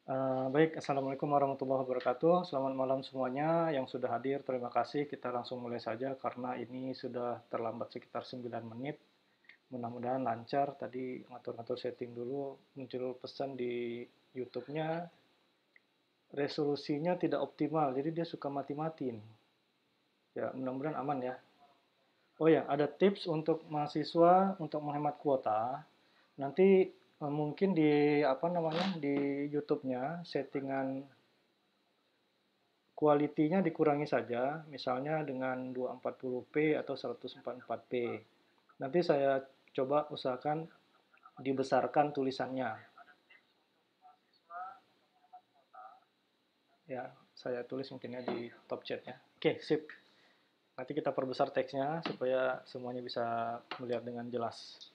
Baik, Assalamualaikum warahmatullahi wabarakatuh. Selamat malam semuanya yang sudah hadir. Terima kasih. Kita langsung mulai saja karena ini sudah terlambat sekitar 9 menit. Mudah-mudahan lancar. Tadi ngatur-ngatur setting dulu, muncul pesan di YouTube-nya, resolusinya tidak optimal, jadi dia suka mati-matiin. Ya, mudah-mudahan aman ya. Oh ya, ada tips untuk mahasiswa untuk menghemat kuota. Nanti mungkin di apa namanya di YouTube-nya settingan kualitinya dikurangi saja, misalnya dengan 240p atau 144p. Nanti saya coba usahakan dibesarkan tulisannya. Ya, saya tulis mungkinnya di top chat ya. Oke, sip. Nanti kita perbesar teksnya supaya semuanya bisa melihat dengan jelas.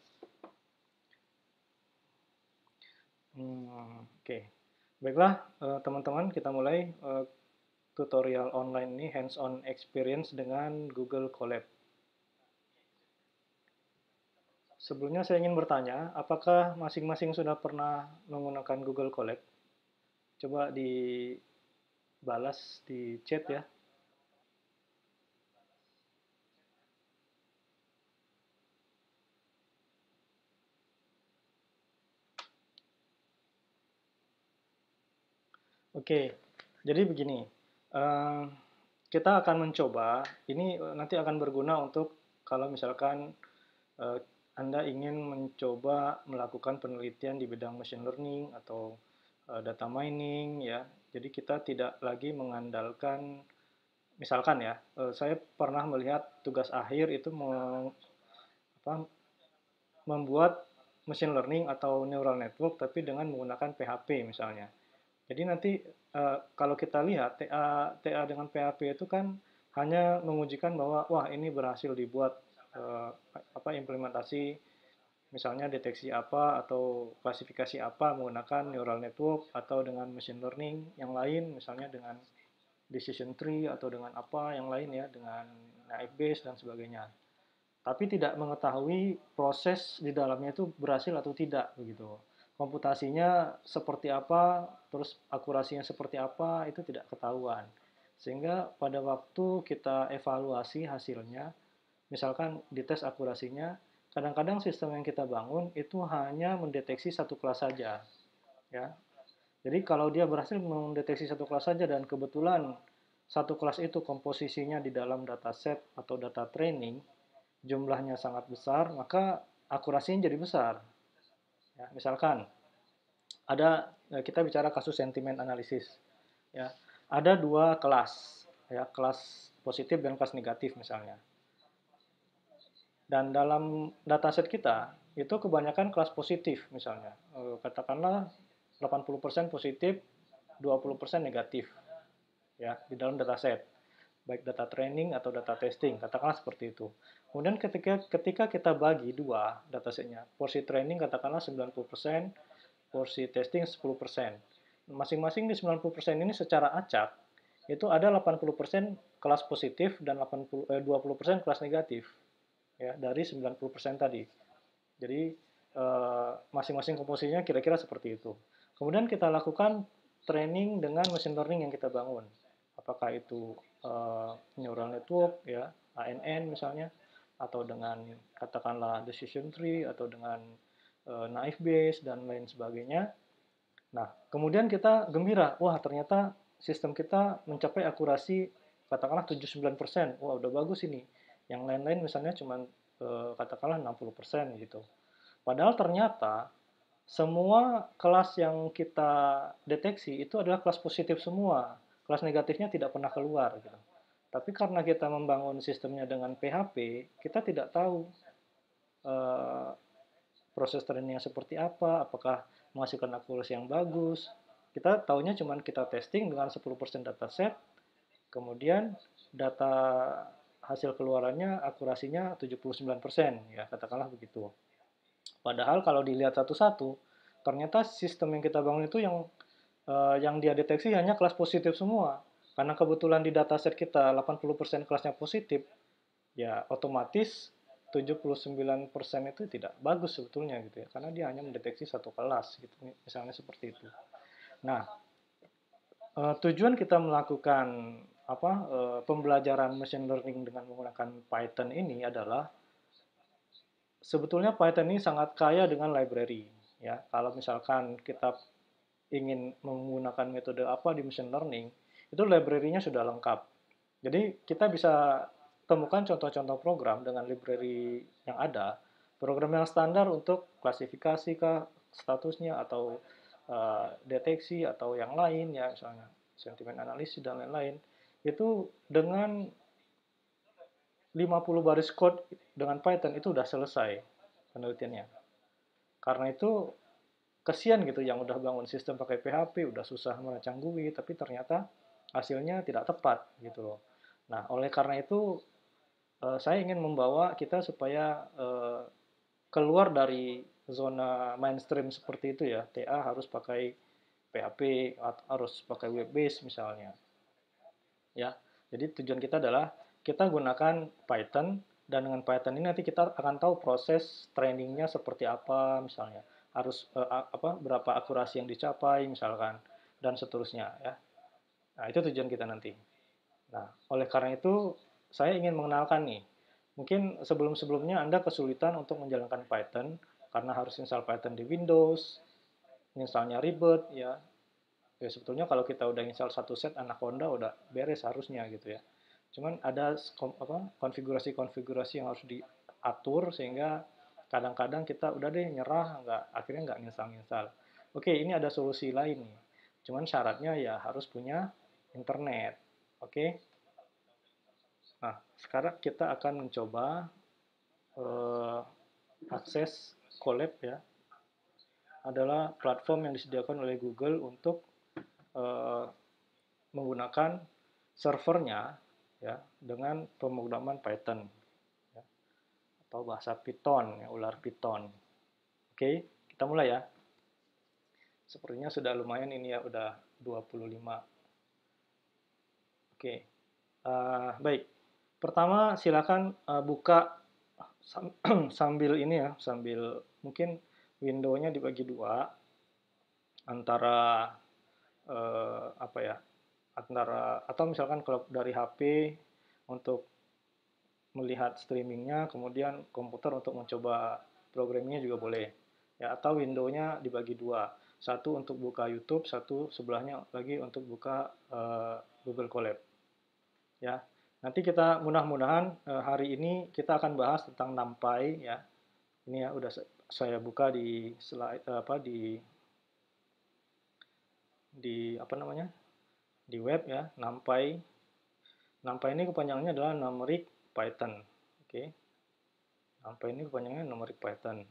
Oke. Baiklah, teman-teman, kita mulai tutorial online ini hands-on experience dengan Google Colab. Sebelumnya saya ingin bertanya, apakah masing-masing sudah pernah menggunakan Google Colab? Coba dibalas di chat ya. Oke, jadi begini, eh, kita akan mencoba, ini nanti akan berguna untuk kalau misalkan eh, Anda ingin mencoba melakukan penelitian di bidang machine learning atau data mining ya. Jadi kita tidak lagi mengandalkan, misalkan ya, saya pernah melihat tugas akhir itu apa, membuat machine learning atau neural network tapi dengan menggunakan PHP misalnya. Jadi nanti kalau kita lihat TA dengan PHP itu kan hanya mengujikan bahwa wah ini berhasil dibuat implementasi misalnya deteksi apa atau klasifikasi apa menggunakan neural network atau dengan machine learning yang lain misalnya dengan decision tree atau dengan apa yang lain ya dengan naive Bayes dan sebagainya. Tapi tidak mengetahui proses di dalamnya itu berhasil atau tidak begitu. Komputasinya seperti apa, terus akurasinya seperti apa itu tidak ketahuan. Sehingga pada waktu kita evaluasi hasilnya, misalkan dites akurasinya, kadang-kadang sistem yang kita bangun itu hanya mendeteksi satu kelas saja, ya. Jadi kalau dia berhasil mendeteksi satu kelas saja dan kebetulan satu kelas itu komposisinya di dalam dataset atau data training jumlahnya sangat besar, maka akurasinya jadi besar. Ya, misalkan ada kita bicara kasus sentimen analisis, ya ada dua kelas, ya kelas positif dan kelas negatif misalnya. Dan dalam dataset kita itu kebanyakan kelas positif misalnya, katakanlah 80% positif, 20% negatif, ya di dalam dataset baik data training atau data testing, katakanlah seperti itu. Kemudian ketika kita bagi dua datasetnya, porsi training katakanlah 90%, porsi testing 10%. Masing-masing di 90% ini secara acak, itu ada 80% kelas positif dan 20% kelas negatif, ya dari 90% tadi. Jadi masing-masing komposisinya kira-kira seperti itu. Kemudian kita lakukan training dengan machine learning yang kita bangun. Apakah itu neural network ya, ANN misalnya, atau dengan katakanlah decision tree atau dengan naive Bayes dan lain sebagainya. Nah, kemudian kita gembira, wah ternyata sistem kita mencapai akurasi katakanlah 79%. Wah, udah bagus ini. Yang lain-lain misalnya cuma katakanlah 60% gitu. Padahal ternyata semua kelas yang kita deteksi itu adalah kelas positif semua. Kelas negatifnya tidak pernah keluar gitu. Tapi karena kita membangun sistemnya dengan PHP, kita tidak tahu eh, proses trainingnya seperti apa, apakah menghasilkan akurasi yang bagus. Kita tahunya cuma kita testing dengan 10% dataset, kemudian data hasil keluarannya akurasinya 79%, ya katakanlah begitu. Padahal kalau dilihat satu-satu, ternyata sistem yang kita bangun itu yang dia deteksi hanya kelas positif semua. Karena kebetulan di dataset kita 80% kelasnya positif, ya otomatis 79% itu tidak bagus sebetulnya gitu ya. Karena dia hanya mendeteksi satu kelas gitu, misalnya seperti itu. Nah, Tujuan kita melakukan pembelajaran machine learning dengan menggunakan Python ini adalah sebetulnya Python ini sangat kaya dengan library ya. Kalau misalkan kita ingin menggunakan metode apa di machine learning, itu library-nya sudah lengkap. Jadi kita bisa temukan contoh-contoh program dengan library yang ada, program yang standar untuk klasifikasi kah, statusnya atau deteksi atau yang lain ya, misalnya sentimen analisis dan lain-lain. Itu dengan 50 baris code dengan Python itu udah selesai penelitiannya. Karena itu kasihan gitu yang udah bangun sistem pakai PHP, udah susah merancang GUI, tapi ternyata hasilnya tidak tepat gitu loh. Nah, oleh karena itu saya ingin membawa kita supaya keluar dari zona mainstream seperti itu ya. TA harus pakai PHP, harus pakai web base misalnya. Ya. Jadi tujuan kita adalah kita gunakan Python dan dengan Python ini nanti kita akan tahu proses trainingnya seperti apa misalnya. Harus berapa akurasi yang dicapai misalkan dan seterusnya ya. Nah, itu tujuan kita nanti. Nah, oleh karena itu saya ingin mengenalkan nih. Mungkin sebelum-sebelumnya Anda kesulitan untuk menjalankan Python karena harus install Python di Windows, installnya ribet ya. Ya sebetulnya kalau kita udah install satu set Anaconda udah beres harusnya gitu ya. Cuman ada konfigurasi-konfigurasi yang harus diatur sehingga kadang-kadang kita udah deh nyerah akhirnya nggak install-install. Oke, ini ada solusi lain nih. Cuman syaratnya ya harus punya internet. Oke. Nah, sekarang kita akan mencoba eh, akses Colab ya. Adalah platform yang disediakan oleh Google untuk eh, menggunakan servernya ya dengan pemrograman Python ya, atau bahasa Python ya, ular Python. Oke, kita mulai ya. Sepertinya sudah lumayan ini ya, udah 25. Oke. Baik. Pertama silakan buka sambil ini ya, sambil mungkin window-nya dibagi dua antara apa ya? Antara atau misalkan kalau dari HP untuk melihat streamingnya, kemudian komputer untuk mencoba programmingnya juga boleh. Ya, atau window-nya dibagi dua. Satu untuk buka YouTube, satu sebelahnya lagi untuk buka Google Colab. Ya, nanti kita mudah-mudahan hari ini kita akan bahas tentang NumPy ya. Ini ya udah saya buka di slide di apa namanya? Di web ya, NumPy. NumPy ini kepanjangannya adalah Numeric Python. Oke. NumPy ini kepanjangannya Numeric Python.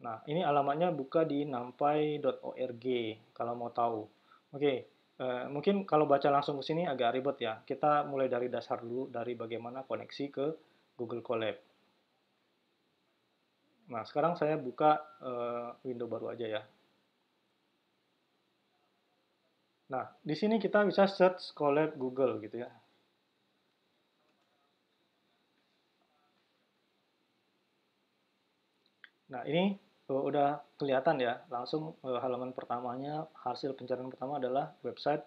Nah, ini alamatnya buka di numpy.org kalau mau tahu. Oke, mungkin kalau baca langsung ke sini agak ribet ya. Kita mulai dari dasar dulu, dari bagaimana koneksi ke Google Colab. Nah, sekarang saya buka window baru aja ya. Nah, di sini kita bisa search Colab Google gitu ya. Nah, ini udah kelihatan ya, langsung halaman pertamanya, hasil pencarian pertama adalah website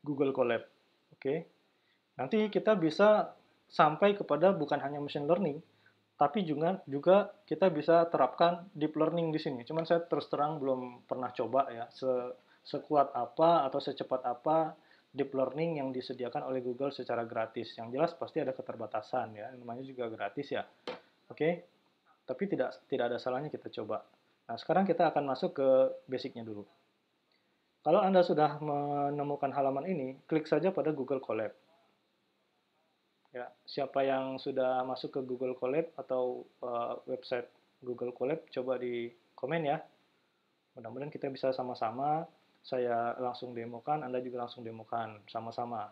Google Colab. Oke, nanti kita bisa sampai kepada bukan hanya machine learning, tapi juga kita bisa terapkan deep learning di sini. Cuman saya terus terang belum pernah coba ya, sekuat apa atau secepat apa deep learning yang disediakan oleh Google secara gratis. Yang jelas pasti ada keterbatasan ya, namanya juga gratis ya. Oke, tapi tidak ada salahnya kita coba. Nah, sekarang kita akan masuk ke basicnya dulu. Kalau Anda sudah menemukan halaman ini, klik saja pada Google Colab. Ya, siapa yang sudah masuk ke Google Colab atau website Google Colab, coba di komen ya. Mudah-mudahan kita bisa sama-sama. Saya langsung demokan, Anda juga langsung demokan sama-sama.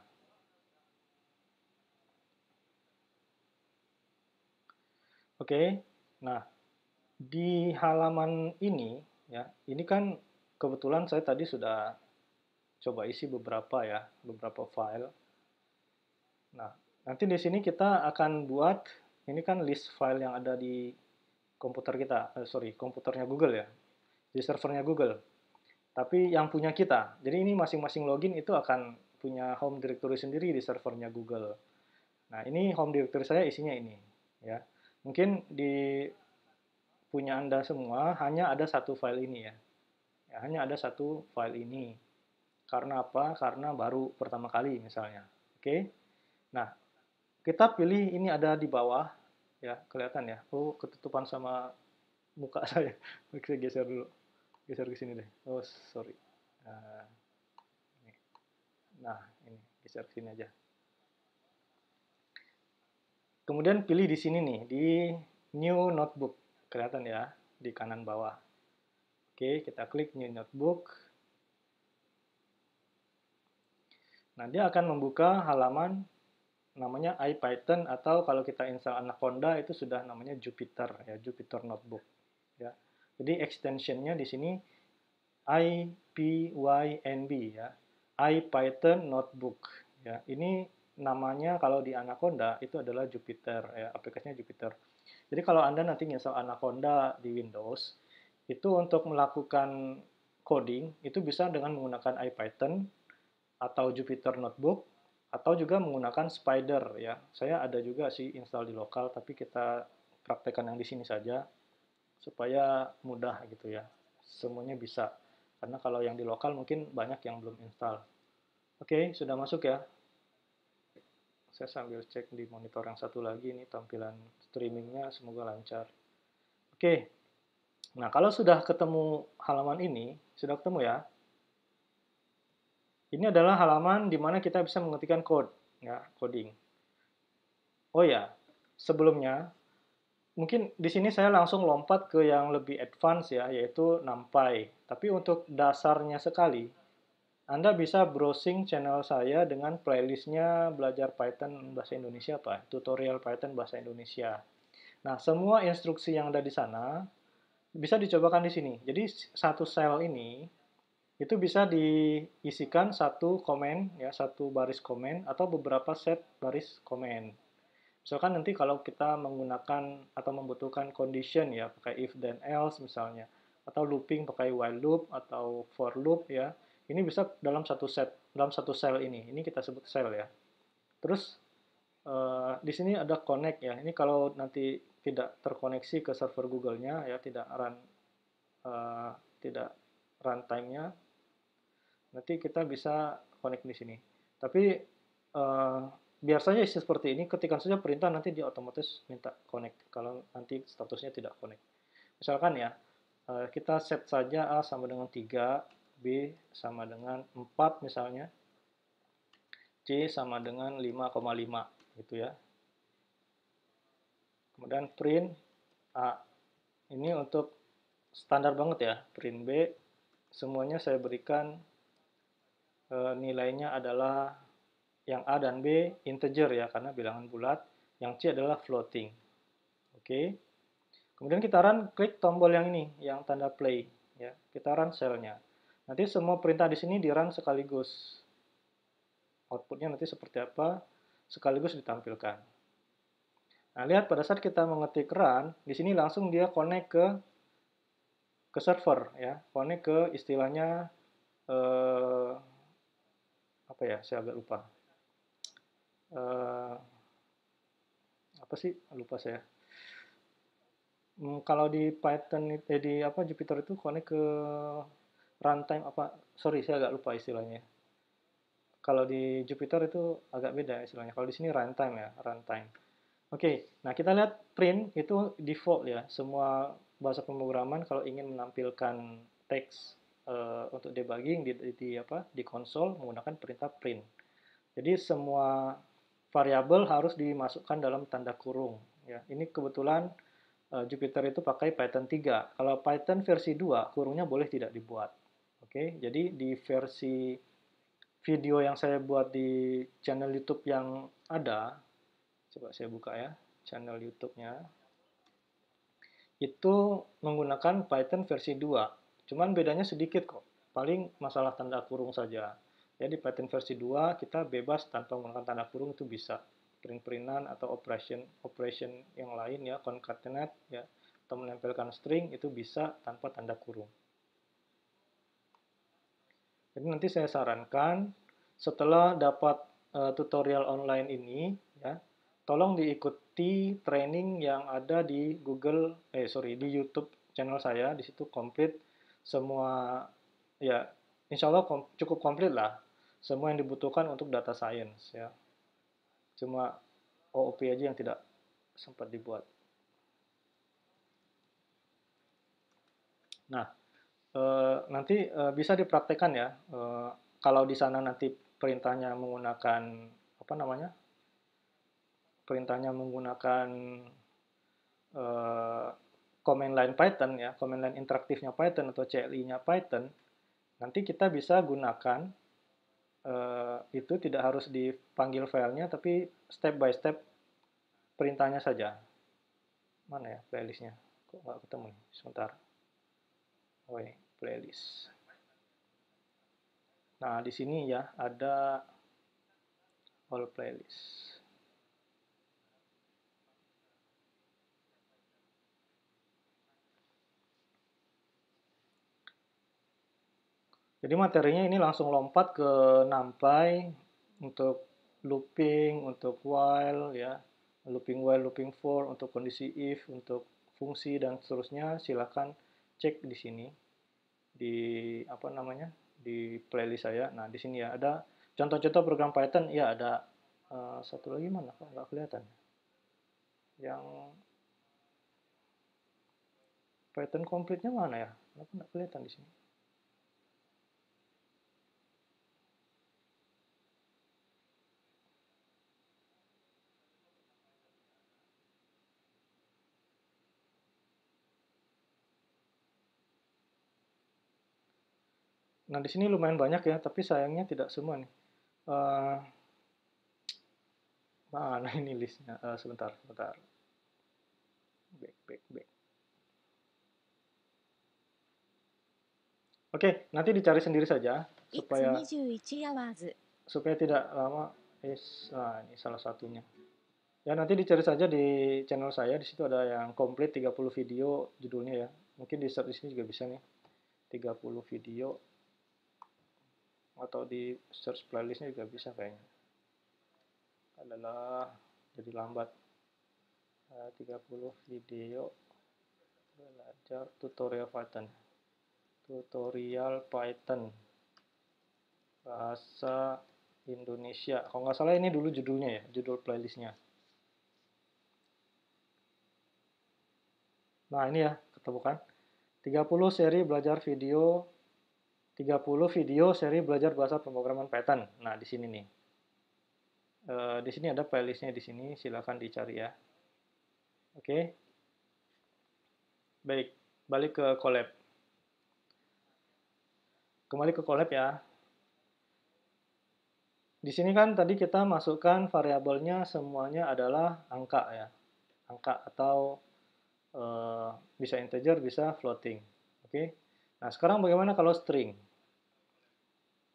Oke, nah di halaman ini ya, ini kan kebetulan saya tadi sudah coba isi beberapa file. Nah, nanti di sini kita akan buat, ini kan list file yang ada di komputer kita, komputernya Google ya, di servernya Google. tapi yang punya kita. Jadi ini masing-masing login itu akan punya home directory sendiri di servernya Google. Nah, ini home directory saya isinya ini, ya. Mungkin di punya Anda semua hanya ada satu file ini ya. Ya, hanya ada satu file ini. Karena apa? Karena baru pertama kali misalnya. Oke. Nah, kita pilih ini ada di bawah ya, kelihatan ya. Oh, ketutupan sama muka saya. Oke, geser dulu. Geser ke sini deh. Oh, sorry. Nah, ini. Nah, ini geser ke sini aja. Kemudian pilih di sini nih, di New Notebook. Kelihatan ya, di kanan bawah. Oke, kita klik New Notebook. Nah, dia akan membuka halaman namanya IPython atau kalau kita install Anaconda itu sudah namanya Jupyter ya, Jupyter Notebook ya. Jadi extensionnya di sini IPYNB ya, IPython Notebook ya. Ini namanya kalau di Anaconda itu adalah Jupyter ya, aplikasinya Jupyter. Jadi kalau Anda nanti install Anaconda di Windows, itu untuk melakukan coding itu bisa dengan menggunakan IPython atau Jupyter Notebook atau juga menggunakan Spider ya. Saya ada juga sih install di lokal, tapi kita praktekkan yang di sini saja supaya mudah gitu ya. Semuanya bisa. Karena kalau yang di lokal mungkin banyak yang belum install. Oke, sudah masuk ya. Saya sambil cek di monitor yang satu lagi ini tampilan streamingnya semoga lancar. Oke. Nah, kalau sudah ketemu halaman ini, sudah ketemu ya. Ini adalah halaman di mana kita bisa mengetikkan code, ya, coding. Oh ya, sebelumnya mungkin di sini saya langsung lompat ke yang lebih advance ya, yaitu NumPy. Tapi untuk dasarnya sekali, Anda bisa browsing channel saya dengan playlistnya belajar Python bahasa Indonesia apa? Tutorial Python bahasa Indonesia. Nah, semua instruksi yang ada di sana bisa dicobakan di sini. Jadi satu sel ini itu bisa diisikan satu komen ya, satu baris komen atau beberapa set baris komen. Misalkan nanti kalau kita menggunakan atau membutuhkan condition ya, pakai if then else misalnya, atau looping pakai while loop atau for loop ya, ini bisa dalam satu set, dalam satu cell ini. Ini kita sebut cell ya. Terus di sini ada connect ya. Ini kalau nanti tidak terkoneksi ke server Google-nya ya, uh, tidak runtime-nya, nanti kita bisa connect di sini. Tapi biar saja seperti ini, ketikkan saja perintah nanti dia otomatis minta connect kalau nanti statusnya tidak connect. Misalkan ya, kita set saja A sama dengan 3, B sama dengan 4 misalnya, C sama dengan 5,5 gitu ya. Kemudian print A. Ini untuk standar banget ya, print B. Semuanya saya berikan nilainya adalah yang A dan B integer ya, karena bilangan bulat. Yang C adalah floating. Oke. Kemudian kita run, klik tombol yang ini, yang tanda play. Ya, kita run selnya. Nanti semua perintah di sini di run sekaligus. Outputnya nanti seperti apa, sekaligus ditampilkan. Nah, lihat pada saat kita mengetik run, di sini langsung dia connect ke server ya, connect ke istilahnya apa ya, saya agak lupa. Apa sih? Lupa saya. Kalau di Python di apa Jupyter itu connect ke runtime apa? Sorry, saya agak lupa istilahnya. Kalau di Jupyter itu agak beda istilahnya. Kalau di sini runtime ya, runtime. Oke, nah kita lihat print itu default ya. Semua bahasa pemrograman kalau ingin menampilkan teks untuk debugging di konsol menggunakan perintah print. Jadi semua variabel harus dimasukkan dalam tanda kurung ya. Ini kebetulan Jupyter itu pakai Python 3. Kalau Python versi 2, kurungnya boleh tidak dibuat. Oke, jadi di versi video yang saya buat di channel YouTube yang ada, coba saya buka ya, channel YouTube-nya, itu menggunakan Python versi 2. Cuman bedanya sedikit kok, paling masalah tanda kurung saja. Jadi Python versi 2 kita bebas tanpa menggunakan tanda kurung itu bisa. Print-printan atau operation yang lain ya, concatenate ya, atau menempelkan string itu bisa tanpa tanda kurung. Jadi nanti saya sarankan setelah dapat tutorial online ini, ya, tolong diikuti training yang ada di di YouTube channel saya. Di situ komplit semua, ya, insya Allah cukup komplit lah, semua yang dibutuhkan untuk data science, ya. Cuma OOP aja yang tidak sempat dibuat. Nah, nanti bisa dipraktekkan ya. Kalau di sana nanti perintahnya menggunakan apa namanya? Perintahnya menggunakan eh, command line Python ya, command line interaktifnya Python atau CLI-nya Python, nanti kita bisa gunakan itu tidak harus dipanggil filenya, tapi step by step perintahnya saja. Mana ya playlistnya? Kok nggak ketemu nih? Sebentar. Oh, ini playlist. Nah, di sini ya ada all playlist. Jadi materinya ini langsung lompat ke NumPy untuk looping, untuk while ya, looping while, looping for, untuk kondisi if, untuk fungsi dan seterusnya. Silakan cek di sini di apa namanya? Di playlist saya. Nah, di sini ya ada contoh-contoh program Python. Ya, ada satu lagi mana? Kok nggak kelihatan? Yang Python komplitnya mana ya? Kenapa nggak kelihatan di sini? Nah, di sini lumayan banyak ya, tapi sayangnya tidak semua nih. Uh, Mana ini listnya? Sebentar, sebentar. Back. Oke, nanti dicari sendiri saja supaya tidak lama. Nah, ini salah satunya. Ya, nanti dicari saja di channel saya. Di situ ada yang komplit 30 video judulnya ya. Mungkin di search di sini juga bisa nih. 30 video atau di search playlistnya juga bisa kayaknya. Adalah jadi lambat. 30 video belajar tutorial Python. Tutorial Python bahasa Indonesia. Kalau nggak salah ini dulu judulnya ya, judul playlistnya. Nah, ini ya, ketemu kan? 30 seri belajar video, 30 video seri belajar bahasa pemrograman Python. Nah, di sini nih. Di sini ada playlistnya di sini, silakan dicari ya. Oke. Baik, balik ke collab. Kembali ke collab ya. Di sini kan tadi kita masukkan variabelnya semuanya adalah angka ya. Angka atau bisa integer, bisa floating. Oke. Nah, sekarang bagaimana kalau string?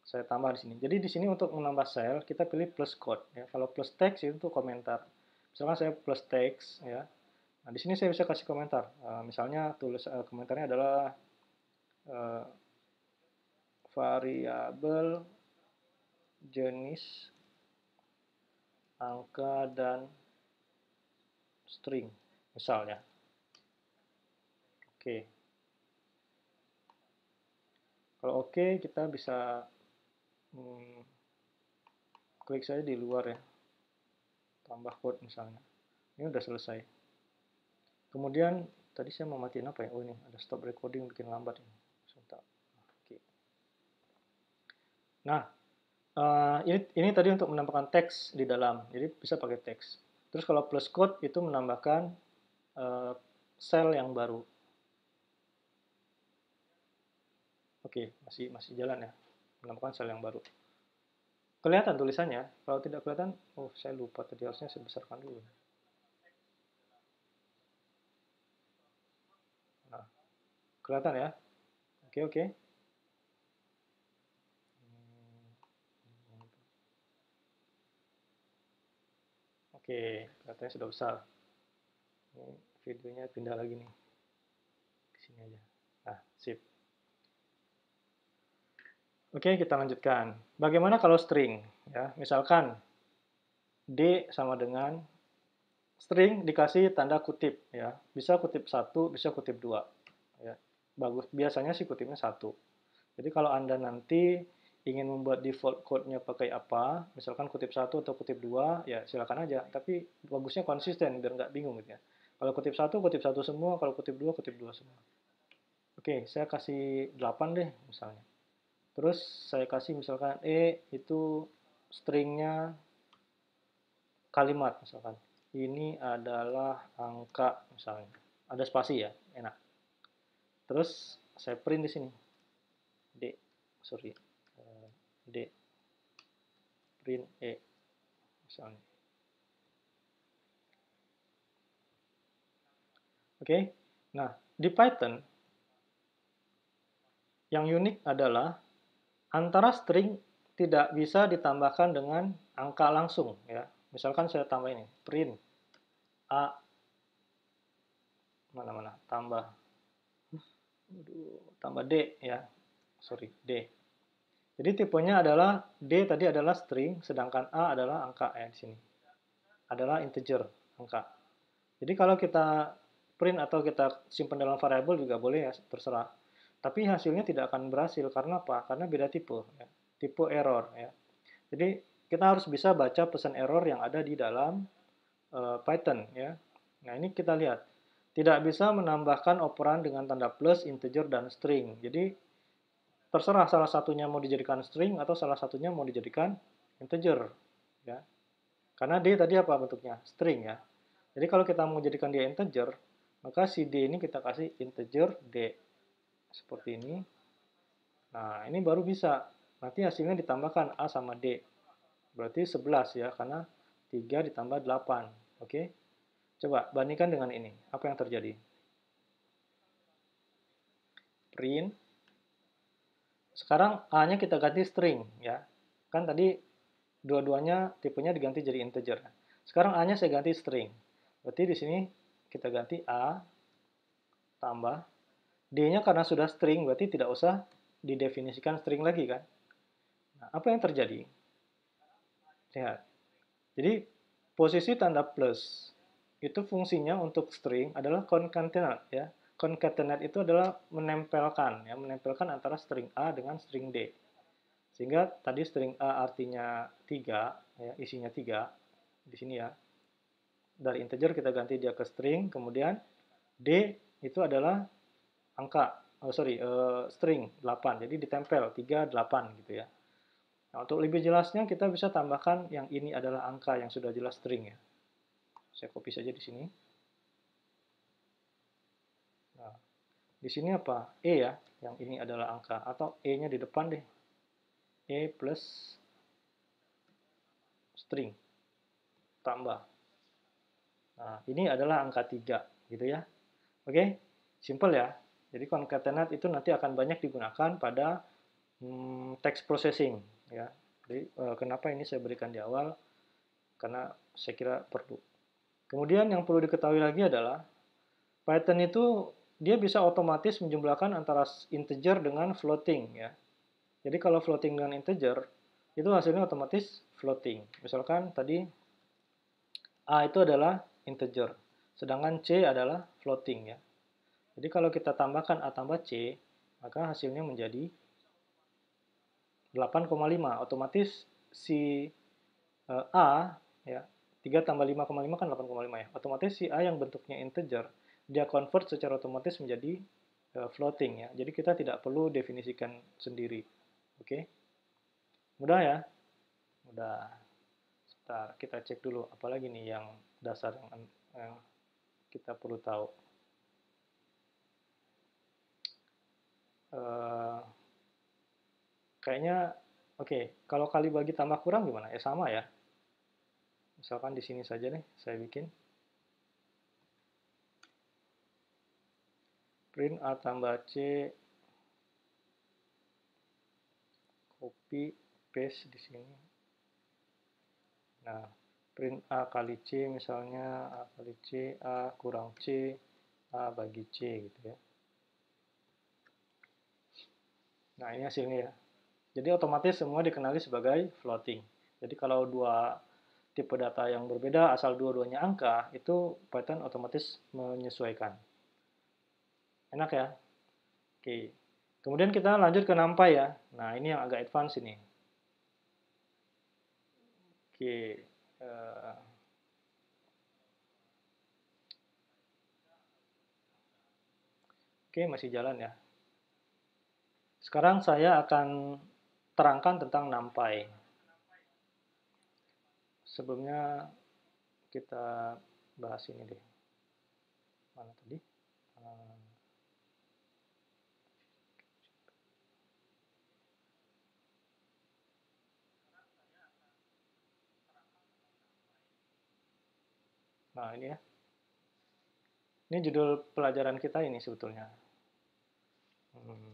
Saya tambah di sini. Jadi di sini untuk menambah sel kita pilih plus quote ya. Kalau plus text itu untuk komentar. Misalkan saya plus text ya. Nah, di sini saya bisa kasih komentar. Misalnya tulis komentarnya adalah variabel jenis angka dan string misalnya. Oke. Kalau oke, kita bisa klik saja di luar ya. Tambah quote misalnya. Ini udah selesai. Kemudian tadi saya mau matiin apa ya? Oh, ini ada stop recording bikin lambat ini. Sebentar. Oke. Nah, ini tadi untuk menambahkan teks di dalam. Jadi bisa pakai teks. Terus kalau plus quote itu menambahkan sel yang baru. Oke, masih jalan ya. Menambahkan sel yang baru. Kelihatan tulisannya. Kalau tidak kelihatan, oh saya lupa tadi harusnya saya besarkan dulu. Nah, kelihatan ya. Oke. Oke, kelihatannya sudah besar. Ini videonya pindah lagi nih. Ke sini aja. Nah, sip. Oke, kita lanjutkan. Bagaimana kalau string? Ya, misalkan D sama dengan string dikasih tanda kutip ya. Bisa kutip 1, bisa kutip 2 ya. Bagus. Biasanya sih kutipnya 1. Jadi kalau Anda nanti ingin membuat default code-nya pakai apa, misalkan kutip 1 atau kutip 2, ya silakan aja. Tapi bagusnya konsisten biar nggak bingung gitu ya. Kalau kutip 1 semua, kalau kutip 2 semua. Oke, saya kasih 8 deh misalnya. Terus saya kasih misalkan itu stringnya kalimat misalkan. Ini adalah angka misalnya. Ada spasi ya, enak. Terus saya print di sini. D, sorry. D, print misalnya. Oke. Nah, di Python yang unik adalah antara string tidak bisa ditambahkan dengan angka langsung ya. Misalkan saya tambah ini, print A mana-mana tambah tambah D ya. Sorry, D. Jadi tipenya adalah D tadi adalah string sedangkan A adalah angka ya di sini. Adalah integer, angka. Jadi kalau kita print atau kita simpan dalam variabel juga boleh ya, terserah. Tapi hasilnya tidak akan berhasil karena apa? Karena beda tipe ya. Tipe error ya. Jadi kita harus bisa baca pesan error yang ada di dalam Python ya. Nah, ini kita lihat. Tidak bisa menambahkan operan dengan tanda plus, integer, dan string. Jadi, terserah salah satunya mau dijadikan string atau salah satunya mau dijadikan integer. Ya. Karena D tadi apa bentuknya? String ya. Jadi kalau kita mau jadikan dia integer, maka si D ini kita kasih integer D. Seperti ini. Nah, ini baru bisa. Nanti hasilnya ditambahkan A sama D. Berarti 11 ya, karena 3 ditambah 8. Oke? Coba bandingkan dengan ini. Apa yang terjadi? Print. Sekarang A-nya kita ganti string ya. Kan tadi dua-duanya tipenya diganti jadi integer. Sekarang A-nya saya ganti string. Berarti di sini kita ganti A tambah D-nya karena sudah string berarti tidak usah didefinisikan string lagi kan. Nah, apa yang terjadi? Lihat. Jadi posisi tanda plus itu fungsinya untuk string adalah concatenate ya. Concatenate itu adalah menempelkan ya, menempelkan antara string A dengan string D. Sehingga tadi string A artinya 3 ya, isinya 3 di sini ya. Dari integer kita ganti dia ke string, kemudian D itu adalah angka, string 8. Jadi ditempel 3, 8 gitu ya. Nah, untuk lebih jelasnya kita bisa tambahkan yang ini adalah angka yang sudah jelas string ya. Saya copy saja di sini. Nah, di sini apa? E ya, yang ini adalah angka atau E-nya di depan deh. E plus string tambah. Nah, ini adalah angka 3 gitu ya. Oke, simple ya. Jadi concatenate itu nanti akan banyak digunakan pada text processing ya. Jadi kenapa ini saya berikan di awal? Karena saya kira perlu. Kemudian yang perlu diketahui lagi adalah Python itu dia bisa otomatis menjumlahkan antara integer dengan floating ya. Jadi kalau floating dengan integer itu hasilnya otomatis floating. Misalkan tadi A itu adalah integer, sedangkan C adalah floating ya. Jadi kalau kita tambahkan A tambah C, maka hasilnya menjadi 8,5. Otomatis si A ya, 3 tambah 5,5 kan 8,5 ya. Otomatis si A yang bentuknya integer, dia convert secara otomatis menjadi floating ya. Jadi kita tidak perlu definisikan sendiri. Oke. Mudah ya? Mudah. Sebentar, kita cek dulu apalagi nih yang dasar yang kita perlu tahu. Kayaknya oke, kalau kali bagi tambah kurang gimana? Ya sama ya. Misalkan di sini saja nih saya bikin print A tambah C, copy paste di sini. Nah, print A kali C misalnya, A kali C, A kurang C, A bagi C gitu ya. Nah, ini hasilnya ya. Jadi otomatis semua dikenali sebagai floating. Jadi kalau dua tipe data yang berbeda asal dua-duanya angka, itu Python otomatis menyesuaikan. Enak ya? Oke. Kemudian kita lanjut ke NumPy ya. Nah, ini yang agak advance ini. Oke. eh, Oke, masih jalan ya. Sekarang saya akan terangkan tentang NumPy. Sebelumnya kita bahas ini deh. Mana tadi? Eh, Nah, ini ya. Ini judul pelajaran kita ini sebetulnya. Hmm,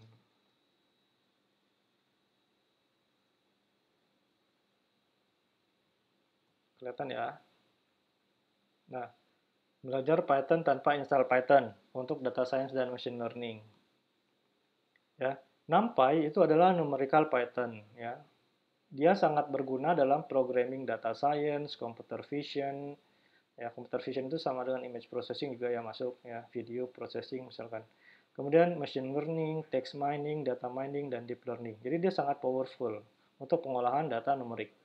Kelihatan ya. Nah, belajar Python tanpa install Python untuk data science dan machine learning. Ya, NumPy itu adalah numerical Python. Ya, dia sangat berguna dalam programming data science, computer vision. Ya, computer vision itu sama dengan image processing juga ya masuk ya, video processing misalkan. Kemudian machine learning, text mining, data mining, dan deep learning. Jadi dia sangat powerful untuk pengolahan data numerik.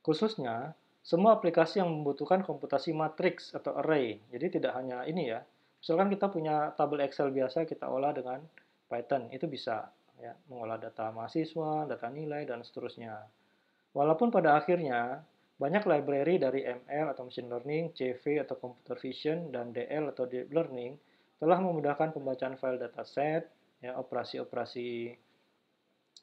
Khususnya, semua aplikasi yang membutuhkan komputasi matriks atau array. Jadi tidak hanya ini ya. Misalkan kita punya tabel Excel biasa kita olah dengan Python, itu bisa ya, mengolah data mahasiswa, data nilai, dan seterusnya. Walaupun pada akhirnya banyak library dari ML atau machine learning, CV atau computer vision, dan DL atau deep learning telah memudahkan pembacaan file dataset, ya, operasi-operasi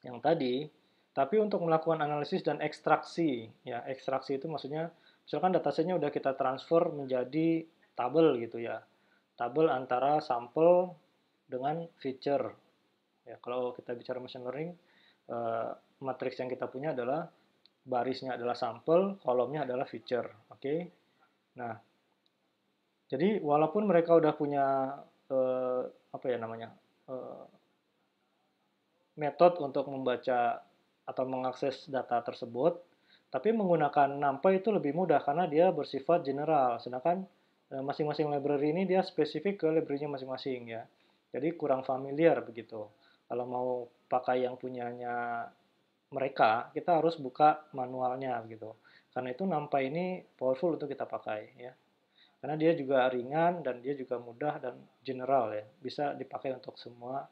yang tadi, tapi untuk melakukan analisis dan ekstraksi, ya ekstraksi itu maksudnya misalkan datasetnya udah kita transfer menjadi tabel gitu ya, tabel antara sampel dengan feature. Ya, kalau kita bicara machine learning, matriks yang kita punya adalah barisnya adalah sampel, kolomnya adalah feature. Oke. Nah, jadi walaupun mereka udah punya eh, apa ya namanya eh, metode untuk membaca atau mengakses data tersebut, tapi menggunakan NumPy itu lebih mudah karena dia bersifat general, sedangkan masing-masing library ini dia spesifik ke library-nya masing-masing ya. Jadi kurang familiar begitu. Kalau mau pakai yang punyanya mereka, kita harus buka manualnya gitu. Karena itu NumPy ini powerful untuk kita pakai ya. Karena dia juga ringan dan dia juga mudah dan general ya. Bisa dipakai untuk semua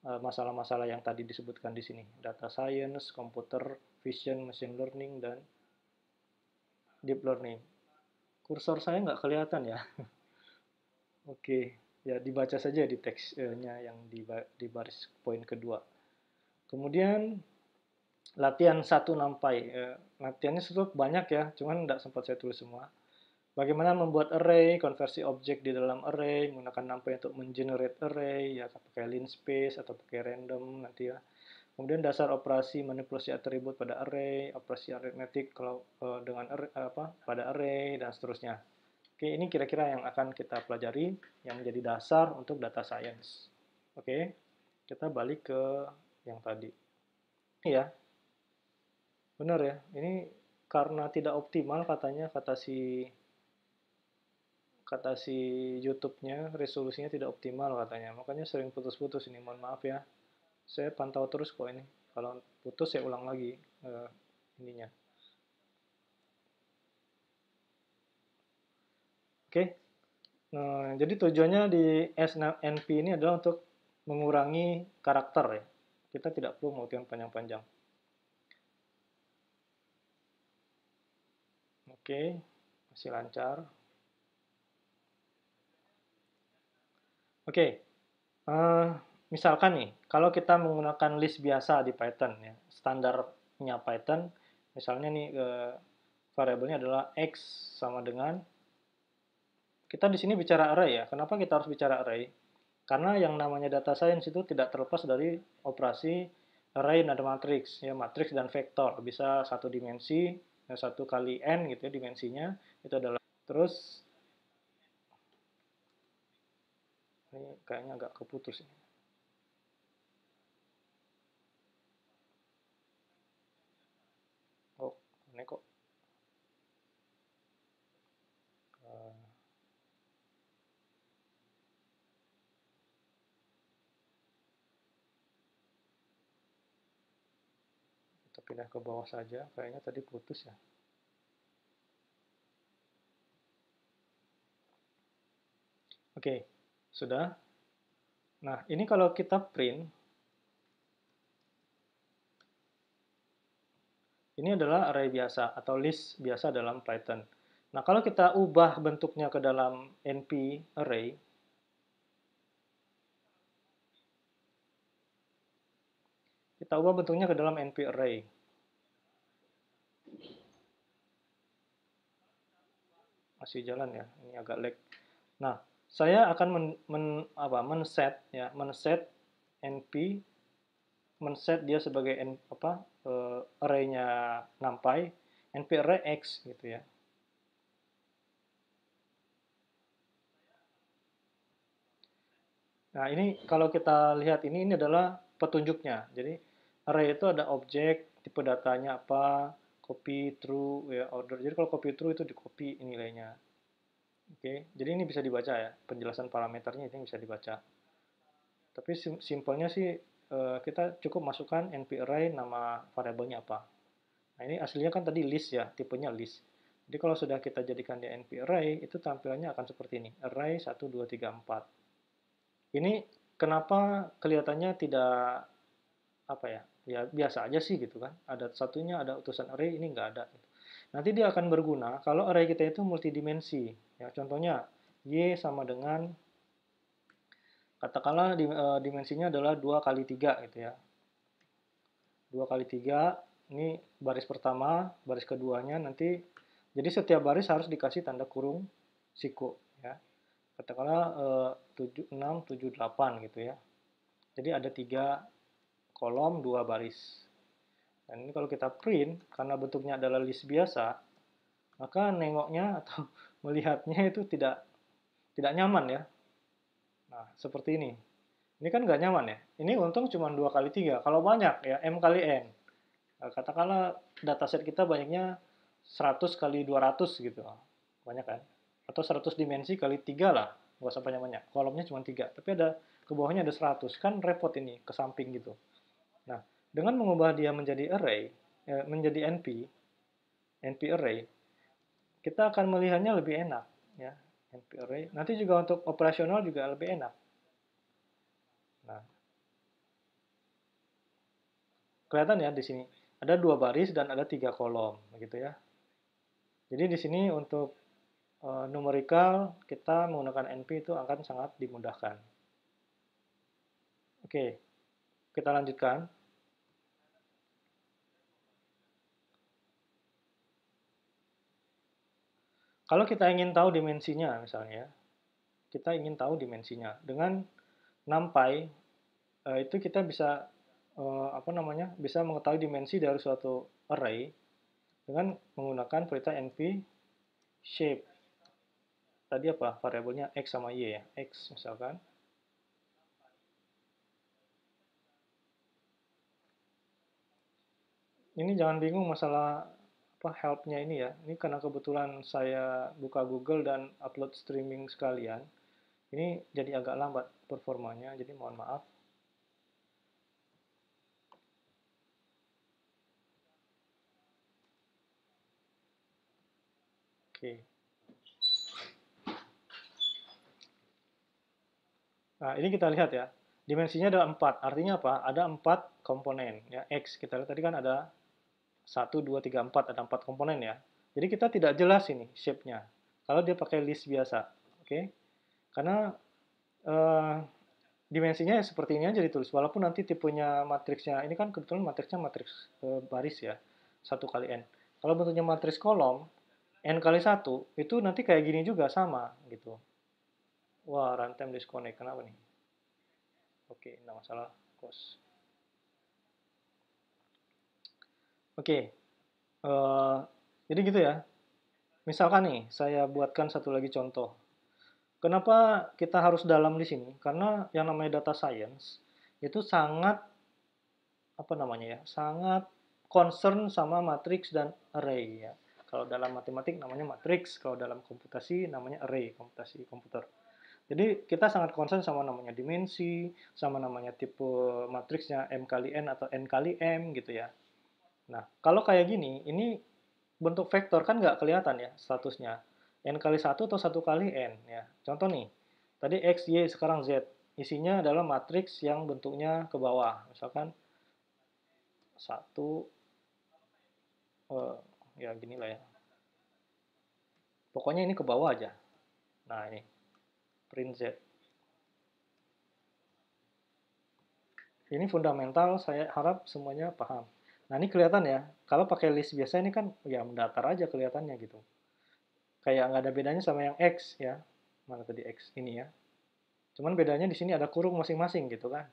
masalah-masalah yang tadi disebutkan di sini. Data science, computer vision, machine learning, dan deep learning. Kursor saya nggak kelihatan ya. Oke, ya dibaca saja di teksnya yang di baris poin kedua. Kemudian latihan satu NumPy. Latihannya cukup banyak ya, cuman nggak sempat saya tulis semua. Bagaimana membuat array, konversi objek di dalam array, menggunakan NumPy untuk mengenerate array, ya pakai linspace atau pakai random nanti ya. Kemudian dasar operasi manipulasi atribut pada array, operasi aritmetik kalau dengan array, pada array dan seterusnya. Oke, ini kira-kira yang akan kita pelajari yang menjadi dasar untuk data science. Oke, kita balik ke yang tadi. Iya, benar ya. Ini karena tidak optimal katanya kata si YouTube-nya resolusinya tidak optimal katanya. Makanya sering putus-putus ini. Mohon maaf ya. Saya pantau terus kok ini. Kalau putus saya ulang lagi ininya. Oke. Nah, jadi tujuannya di SNP ini adalah untuk mengurangi karakter ya. Kita tidak perlu melakukan panjang-panjang. Oke, masih lancar. Oke, uh, misalkan nih, kalau kita menggunakan list biasa di Python ya, standarnya Python, misalnya nih variabelnya adalah x sama dengan kita di sini bicara array ya. Kenapa kita harus bicara array? Karena yang namanya data science itu tidak terlepas dari operasi array dan matriks ya, matriks dan vektor. Bisa satu dimensi, ya, satu kali n gitu ya dimensinya itu adalah. Terus ini kayaknya agak keputus ini. kok. Eh, kita pindah ke bawah saja, kayaknya tadi putus ya. Oke, sudah. Nah, ini kalau kita print, ini adalah array biasa atau list biasa dalam Python. Nah, kalau kita ubah bentuknya ke dalam NP array, kita ubah bentuknya ke dalam NP array. Masih jalan ya, ini agak lag. Nah, saya akan men-set ya, men-set NP, men-set dia sebagai array-nya NumPy, NP array X gitu ya. Nah, ini kalau kita lihat ini adalah petunjuknya. Jadi array itu ada objek, tipe datanya apa, copy, true, ya, order. Jadi kalau copy true itu di copy nilainya. Oke, jadi ini bisa dibaca ya, penjelasan parameternya ini bisa dibaca. Tapi simpelnya sih kita cukup masukkan np array nama variabelnya apa. Nah, ini aslinya kan tadi list ya, tipenya list. Jadi kalau sudah kita jadikan di np array, itu tampilannya akan seperti ini. Array 1, 2, 3, 4. Ini kenapa kelihatannya tidak apa ya? Ya biasa aja sih gitu kan. Ada satunya ada utusan array, ini nggak ada. Nanti dia akan berguna kalau array kita itu multidimensi. Ya, contohnya y sama dengan katakanlah dimensinya adalah 2 kali 3 gitu ya. 2 kali 3 ini baris pertama, baris keduanya nanti jadi setiap baris harus dikasih tanda kurung siku ya. Katakanlah 7 6 7 8 gitu ya. Jadi ada 3 kolom, 2 baris. Dan ini kalau kita print karena bentuknya adalah list biasa, maka nengoknya atau melihatnya itu tidak nyaman ya. Nah, seperti ini. Ini kan nggak nyaman ya. Ini untung cuma 2 kali 3. Kalau banyak ya M kali N. Nah, katakanlah dataset kita banyaknya 100 kali 200 gitu. Banyak kan? Atau 100 dimensi kali 3 lah. Nggak usah banyak-banyak. Kolomnya cuma 3. Tapi ada ke bawahnya ada 100. Kan repot ini ke samping gitu. Nah, dengan mengubah dia menjadi array, menjadi NP array, kita akan melihatnya lebih enak. Ya, NP array. Nanti juga untuk operasional juga lebih enak. Nah, kelihatan ya di sini. Ada 2 baris dan ada 3 kolom, begitu ya. Jadi di sini untuk numerikal kita menggunakan NP itu akan sangat dimudahkan. Oke, kita lanjutkan. Kalau kita ingin tahu dimensinya misalnya, kita ingin tahu dimensinya dengan NumPy itu kita bisa bisa mengetahui dimensi dari suatu array dengan menggunakan perintah np shape. Tadi apa? Variabelnya x sama y ya. X misalkan. Ini jangan bingung masalah help-nya ini ya. Ini karena kebetulan saya buka Google dan upload streaming sekalian. Ini jadi agak lambat performanya, jadi mohon maaf. Oke. Nah, ini kita lihat ya. Dimensinya ada 4. Artinya apa? Ada 4 komponen. Ya, X. Kita lihat tadi kan ada 1, 2, 3, 4. Ada 4 komponen ya. Jadi kita tidak jelas ini shape-nya. Kalau dia pakai list biasa. Oke. Karena dimensinya seperti ini aja ditulis. Walaupun nanti tipenya matriksnya, ini kan kebetulan matriksnya matriks baris ya. 1 kali N. Kalau bentuknya matriks kolom, N kali 1, itu nanti kayak gini juga sama gitu. Wah, runtime disconnect. Kenapa nih? Oke, nggak masalah. Close. Oke, jadi gitu ya. Misalkan nih, saya buatkan satu lagi contoh. Kenapa kita harus dalam di sini? Karena yang namanya data science itu sangat apa namanya ya, sangat concern sama matriks dan array ya. Kalau dalam matematik namanya matriks, kalau dalam komputasi namanya array, komputasi komputer. Jadi kita sangat concern sama namanya dimensi, sama namanya tipe matriksnya M kali N atau N kali M gitu ya. Nah, kalau kayak gini, ini bentuk vektor kan nggak kelihatan ya statusnya. N kali 1 atau 1 kali N ya. Contoh nih, tadi X, Y, sekarang Z. Isinya adalah matriks yang bentuknya ke bawah. Misalkan 1, ya gini lah ya. Pokoknya ini ke bawah aja. Nah ini, print Z. Ini fundamental, saya harap semuanya paham. Nah ini kelihatan ya, kalau pakai list biasa ini kan ya mendatar aja kelihatannya gitu. Kayak nggak ada bedanya sama yang X ya. Mana tadi X? Ini ya. Cuman bedanya di sini ada kurung masing-masing gitu kan.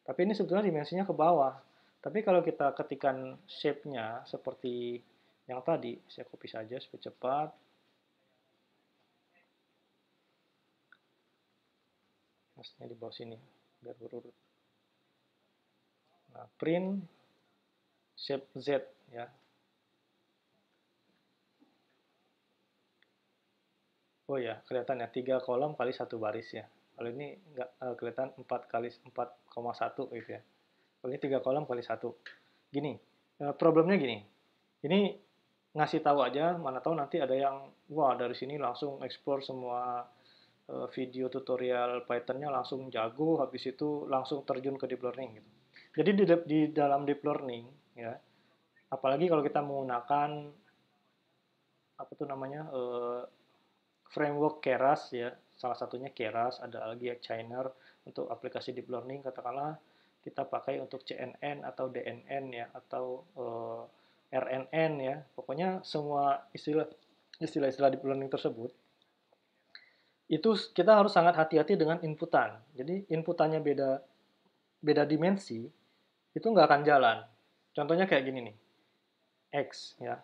Tapi ini sebetulnya dimensinya ke bawah. Tapi kalau kita ketikkan shape-nya seperti yang tadi, saya copy saja supaya cepat. Maksudnya di bawah sini, biar berurut. Nah, print shape Z ya. Oh ya, kelihatan ya 3 kolom kali 1 baris ya. Kalau ini nggak kelihatan 4 kali 4,1 gitu ya. Kalau ini 3 kolom kali 1. Gini, problemnya gini. Ini ngasih tahu aja, mana tahu nanti ada yang wah dari sini langsung explore semua video tutorial Python-nya langsung jago, habis itu langsung terjun ke deep learning gitu. Jadi di dalam deep learning ya, apalagi kalau kita menggunakan apa tuh namanya framework Keras ya, salah satunya Keras, ada lagi Shiner untuk aplikasi deep learning, katakanlah kita pakai untuk CNN atau DNN ya, atau RNN ya, pokoknya semua istilah-istilah deep learning tersebut, itu kita harus sangat hati-hati dengan inputan. Jadi inputannya beda beda dimensi, itu nggak akan jalan. Contohnya kayak gini nih, X ya.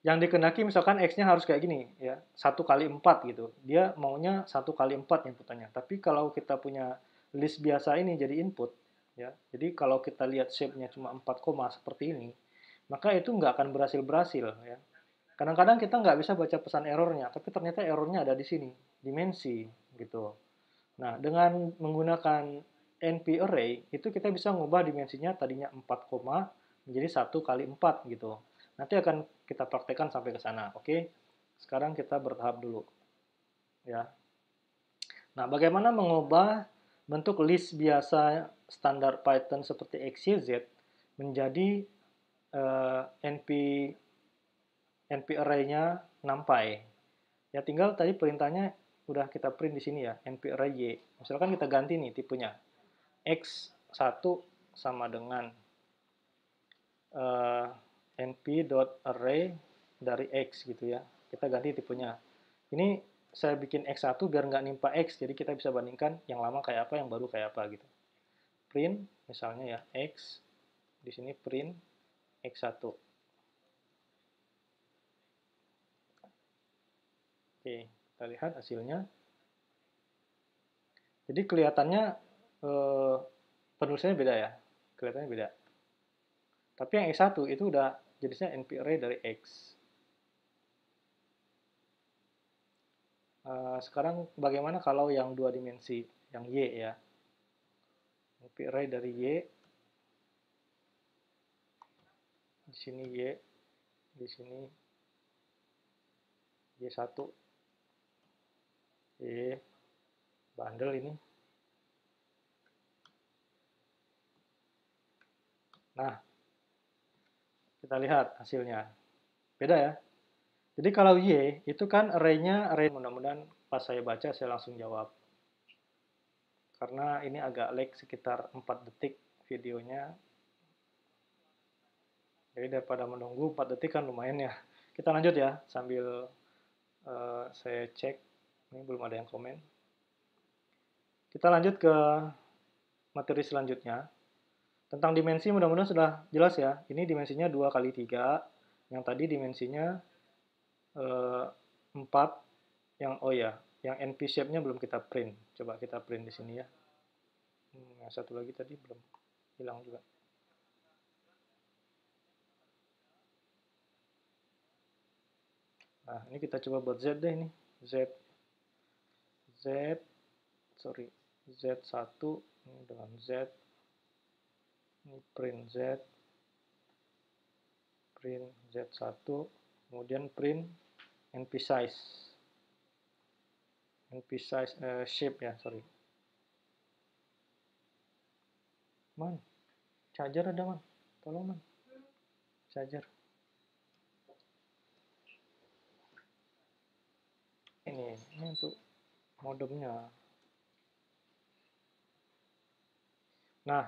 Yang dikehendaki misalkan X-nya harus kayak gini ya, 1 kali 4 gitu. Dia maunya 1 kali 4 inputannya. Tapi kalau kita punya list biasa ini jadi input, ya. Jadi kalau kita lihat shape-nya cuma 4 koma seperti ini, maka itu nggak akan berhasil-berhasil ya. Kadang-kadang kita nggak bisa baca pesan errornya, tapi ternyata errornya ada di sini, dimensi gitu. Nah, dengan menggunakan NP array, itu kita bisa mengubah dimensinya tadinya 4 koma menjadi 1 kali 4 gitu. Nanti akan kita praktekkan sampai ke sana, oke? Sekarang kita bertahap dulu, ya. Nah, bagaimana mengubah bentuk list biasa standar Python seperti XYZ menjadi NP array-nya NumPy? Ya tinggal tadi perintahnya udah kita print di sini ya, NP array Y. Misalkan kita ganti nih tipenya. X1 sama dengan np.array dari X gitu ya. Kita ganti tipenya. Ini saya bikin X1 biar nggak nimpa X, jadi kita bisa bandingkan yang lama kayak apa, yang baru kayak apa gitu. Print, misalnya ya, X, di sini print X1. Oke, kita lihat hasilnya. Jadi kelihatannya penulisannya beda ya, kelihatannya beda. Tapi yang X1 itu udah jenisnya NP array dari X. Sekarang bagaimana kalau yang 2 dimensi, yang Y ya. NP array dari Y, di sini Y, di sini Y1, Y, bandel ini. Nah, kita lihat hasilnya. Beda ya. Jadi kalau Y, itu kan array-nya, mudah-mudahan pas saya baca saya langsung jawab. Karena ini agak lag sekitar 4 detik videonya. Jadi daripada menunggu 4 detik kan lumayan ya. Kita lanjut ya, sambil saya cek. Ini belum ada yang komen. Kita lanjut ke materi selanjutnya. Tentang dimensi mudah-mudahan sudah jelas ya. Ini dimensinya 2 kali 3. Yang tadi dimensinya 4. Yang oh ya, yang NP shape-nya belum kita print. Coba kita print di sini ya. Yang satu lagi tadi belum hilang juga. Nah, ini kita coba buat Z deh ini. Z, Z1 ini dengan Z, ini print Z1, kemudian print np size shape ya, sorry. Man, charger ada man, tolong man, charger. Ini untuk modemnya. Nah,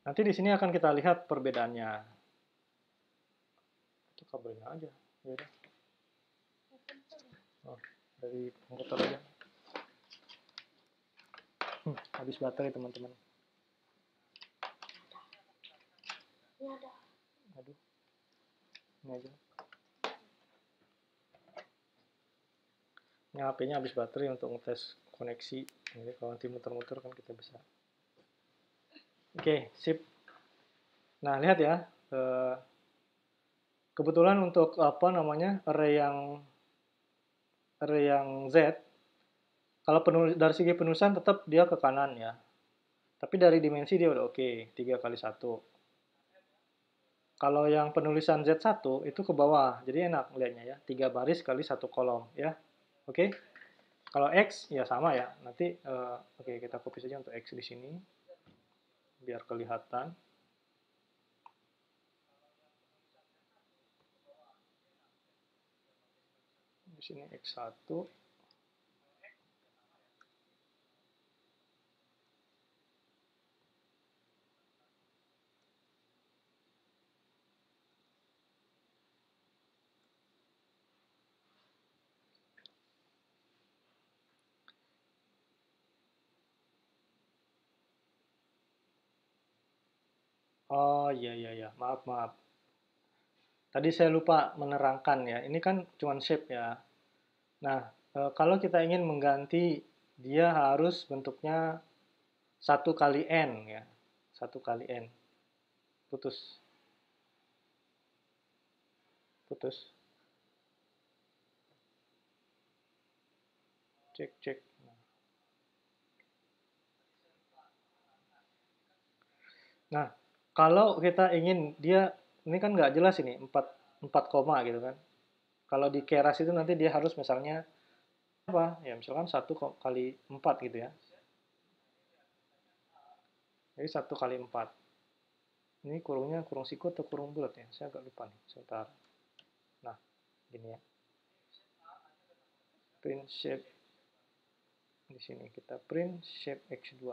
nanti di sini akan kita lihat perbedaannya. Itu kabelnya aja, ya udah. Oh, dari komputer aja. Habis baterai teman-teman. Aduh, ini aja. Ini HP-nya habis baterai untuk ngetes koneksi. Jadi kalau nanti muter-muter kan kita bisa. Oke, sip. Nah, lihat ya. Kebetulan untuk apa namanya array yang Z, kalau dari segi penulisan tetap dia ke kanan ya. Tapi dari dimensi dia udah oke, 3 kali 1. Kalau yang penulisan Z1 itu ke bawah, jadi enak melihatnya ya. 3 baris kali 1 kolom ya. Oke. Kalau X ya sama ya. Nanti oke, kita copy saja untuk X di sini biar kelihatan. Di sini X1. Oh iya iya iya, maaf maaf. Tadi saya lupa menerangkan ya. Ini kan cuma shape ya. Nah, kalau kita ingin mengganti dia harus bentuknya 1 kali N ya. 1 kali N. Putus. Putus. Cek cek. Nah, kalau kita ingin dia, ini kan nggak jelas ini, 4 koma gitu kan. Kalau di Keras itu nanti dia harus misalnya apa? Ya misalkan 1 kali 4 gitu ya. Jadi 1 kali 4. Ini kurungnya kurung siku atau kurung bulat ya? Saya agak lupa nih. Sebentar. Nah, gini ya. Print shape. Di sini kita print shape X2.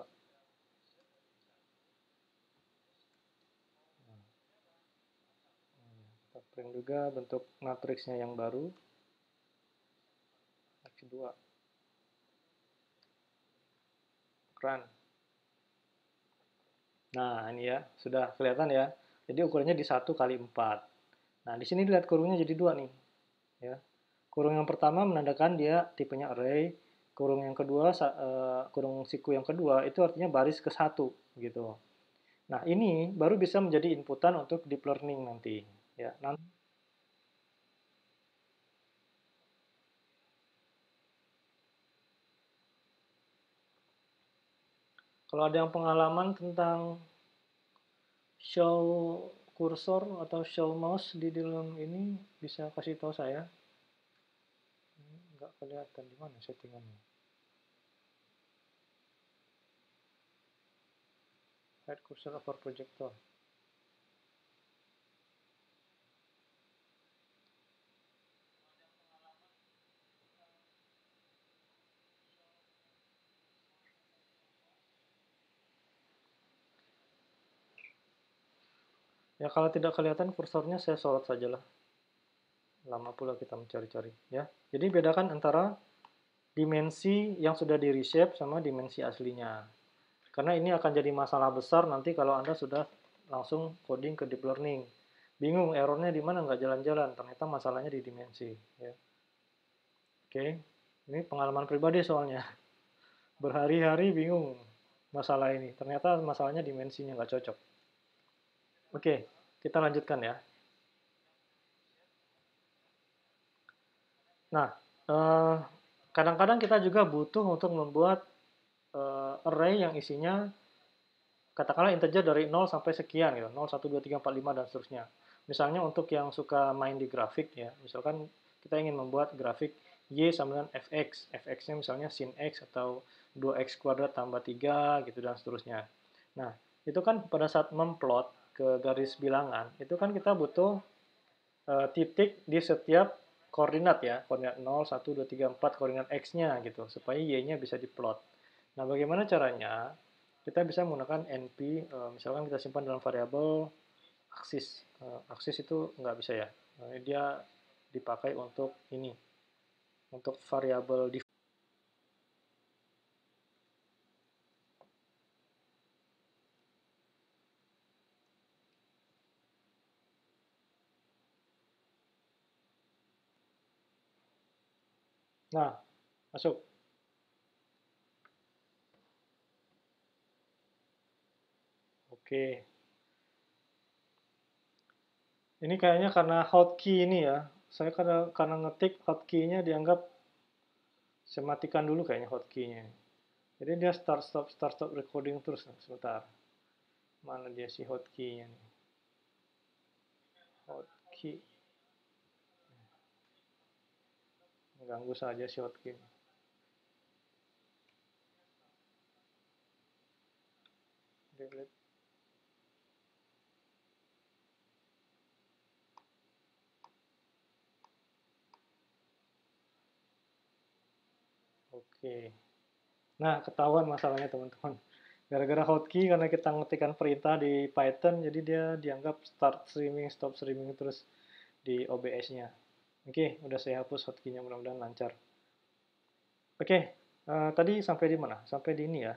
Kita print juga bentuk matriksnya yang baru. X2. Run. Nah, ini ya, sudah kelihatan ya. Jadi ukurannya di 1 kali 4. Nah, di sini lihat kurungnya jadi 2 nih. Ya. Kurung yang pertama menandakan dia tipenya array. Kurung yang kedua, kurung siku yang kedua, itu artinya baris ke 1. Gitu. Nah, ini baru bisa menjadi inputan untuk deep learning nanti. Ya, nanti kalau ada yang pengalaman tentang show kursor atau show mouse di dalam ini bisa kasih tahu saya. Nggak kelihatan di mana settingannya. Hide cursor over projector. Ya kalau tidak kelihatan kursornya saya sorot sajalah. Lama pula kita mencari-cari ya. Jadi bedakan antara dimensi yang sudah di reshape sama dimensi aslinya. Karena ini akan jadi masalah besar nanti kalau Anda sudah langsung coding ke deep learning. Bingung errornya di mana, nggak jalan-jalan. Ternyata masalahnya di dimensi. Ya. Oke, ini pengalaman pribadi soalnya. Berhari-hari bingung masalah ini. Ternyata masalahnya dimensinya nggak cocok. Oke, kita lanjutkan ya. Nah, kadang-kadang kita juga butuh untuk membuat array yang isinya katakanlah integer dari 0 sampai sekian gitu, 0, 1, 2, 3, 4, 5 dan seterusnya. Misalnya untuk yang suka main di grafik ya, misalkan kita ingin membuat grafik Y sama dengan fx, fx-nya misalnya sin x atau 2x kuadrat tambah 3 gitu dan seterusnya. Nah, itu kan pada saat memplot ke garis bilangan, itu kan kita butuh titik di setiap koordinat ya, koordinat 0, 1, 2, 3, 4, koordinat x-nya gitu, supaya y-nya bisa diplot. Nah, bagaimana caranya? Kita bisa menggunakan np, misalkan kita simpan dalam variabel aksis. Aksis itu nggak bisa ya, dia dipakai untuk ini, untuk variabel di. Nah, masuk. Oke. Ini kayaknya karena hotkey ini ya. Saya karena ngetik hotkey-nya dianggap saya matikan dulu kayaknya hotkey-nya. Jadi dia start stop recording terus. Sebentar. Mana dia si hotkey-nya nih? Hotkey. Mengganggu saja si hotkey. Delete. Oke. Nah, ketahuan masalahnya teman-teman. Gara-gara hotkey karena kita ngetikkan perintah di Python, jadi dia dianggap start streaming, stop streaming terus di OBS-nya. Oke, udah saya hapus hotkey-nya, mudah-mudahan lancar. Oke, tadi sampai di mana? Sampai di ini ya.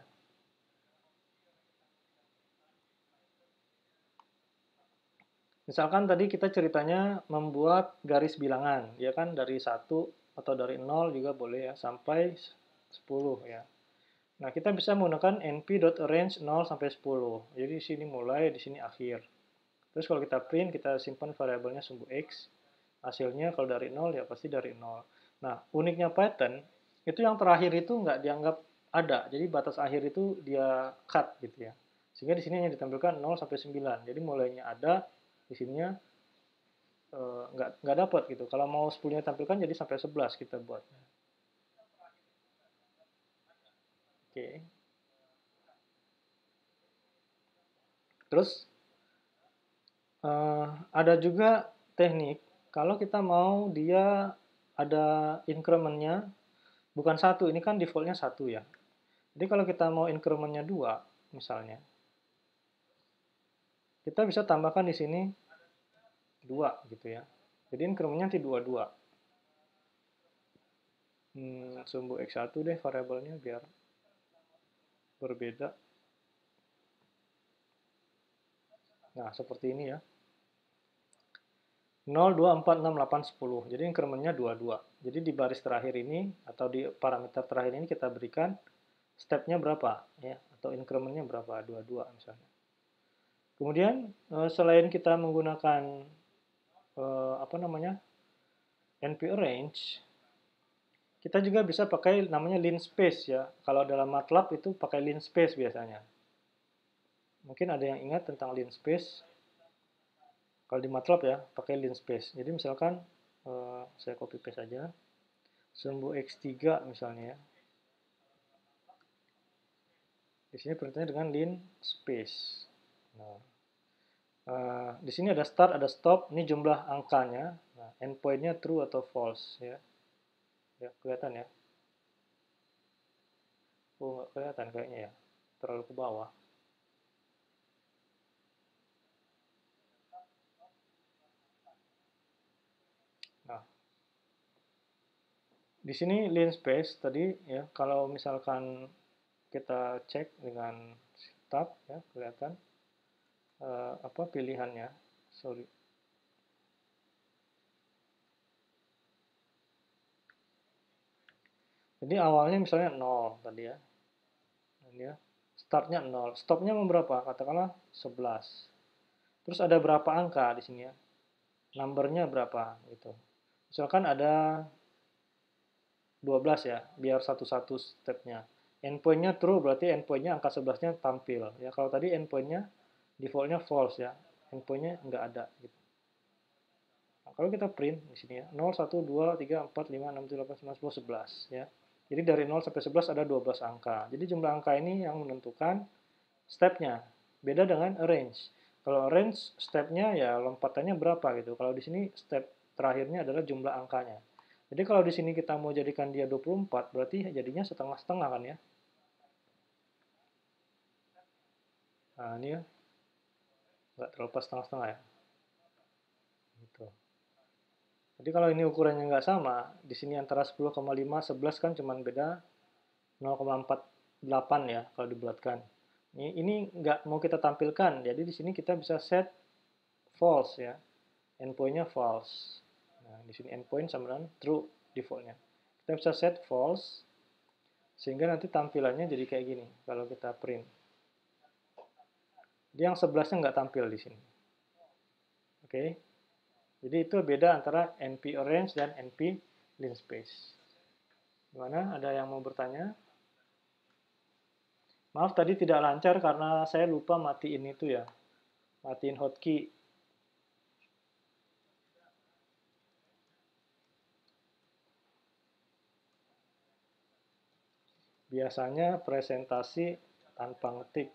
Misalkan tadi kita ceritanya membuat garis bilangan, ya kan dari 1 atau dari 0 juga boleh ya, sampai 10 ya. Nah, kita bisa menggunakan np.range 0 sampai 10. Jadi di sini mulai, di sini akhir. Terus kalau kita print, kita simpan variabelnya sumbu x. Hasilnya kalau dari 0 ya pasti dari 0. Nah, uniknya Python, itu yang terakhir itu nggak dianggap ada. Jadi batas akhir itu dia cut gitu ya. Sehingga di sini hanya ditampilkan 0 sampai 9. Jadi mulainya ada, di sininya nggak dapat gitu. Kalau mau 10-nya tampilkan jadi sampai 11 kita buat. Oke. Terus ada juga teknik kalau kita mau dia ada incrementnya bukan satu, ini kan defaultnya satu ya. Jadi kalau kita mau incrementnya 2 misalnya, kita bisa tambahkan di sini 2 gitu ya. Jadi incrementnya nanti 22. Sumbu x1 deh variabelnya biar berbeda. Nah, seperti ini ya. 0, 2, 4, 6, 8, 10. Jadi incrementnya 22. Jadi di baris terakhir ini atau di parameter terakhir ini kita berikan stepnya berapa ya, atau incrementnya berapa, 22 misalnya. Kemudian selain kita menggunakan apa namanya np arrange, kita juga bisa pakai namanya linspace ya. Kalau dalam MATLAB itu pakai linspace biasanya. Mungkin ada yang ingat tentang linspace. Kalau di MATLAB ya, pakai linspace. Jadi misalkan saya copy paste aja. Sumbu x3 misalnya ya. Di sini perintahnya dengan linspace. Nah, di sini ada start, ada stop. Ini jumlah angkanya. Nah, endpointnya true atau false ya. Ya, kelihatan ya. Oh, nggak kelihatan kayaknya ya. Terlalu ke bawah. Nah, di sini linspace tadi ya, kalau misalkan kita cek dengan tab ya, kelihatan apa pilihannya. Sorry. Jadi awalnya misalnya 0 tadi ya. Ini ya. Startnya 0. Stopnya mau berapa? Katakanlah 11. Terus ada berapa angka di sini ya? Numbernya berapa gitu. Misalkan ada 12 ya, biar satu-satu stepnya. Endpointnya true berarti endpointnya angka 11-nya tampil. Ya, kalau tadi endpointnya defaultnya false ya, endpointnya nggak ada. Gitu. Nah, kalau kita print di sini ya, 0, 1, 2, 3, 4, 5, 6, 7, 8, 9, 10, 11 ya. Jadi dari 0 sampai 11 ada 12 angka. Jadi jumlah angka ini yang menentukan stepnya. Beda dengan arrange. Kalau arrange stepnya ya lompatannya berapa gitu. Kalau di sini step terakhirnya adalah jumlah angkanya. Jadi kalau di sini kita mau jadikan dia 24, berarti jadinya setengah-setengah kan ya. Nah ini ya, nggak terlalu pas setengah-setengah ya. Gitu. Jadi kalau ini ukurannya nggak sama, di sini antara 10,5, 11 kan cuma beda 0,48 ya kalau dibulatkan. Ini nggak mau kita tampilkan, jadi di sini kita bisa set false ya, endpointnya false. Nah, di sini endpoint sama dengan true defaultnya. Kita bisa set false, sehingga nanti tampilannya jadi kayak gini kalau kita print. Dia yang 11-nya nggak tampil di sini. Oke, jadi itu beda antara NP Orange dan NP Linspace. Gimana? Ada yang mau bertanya? Maaf tadi tidak lancar karena saya lupa matiin itu ya, matiin hotkey. Biasanya presentasi tanpa ngetik.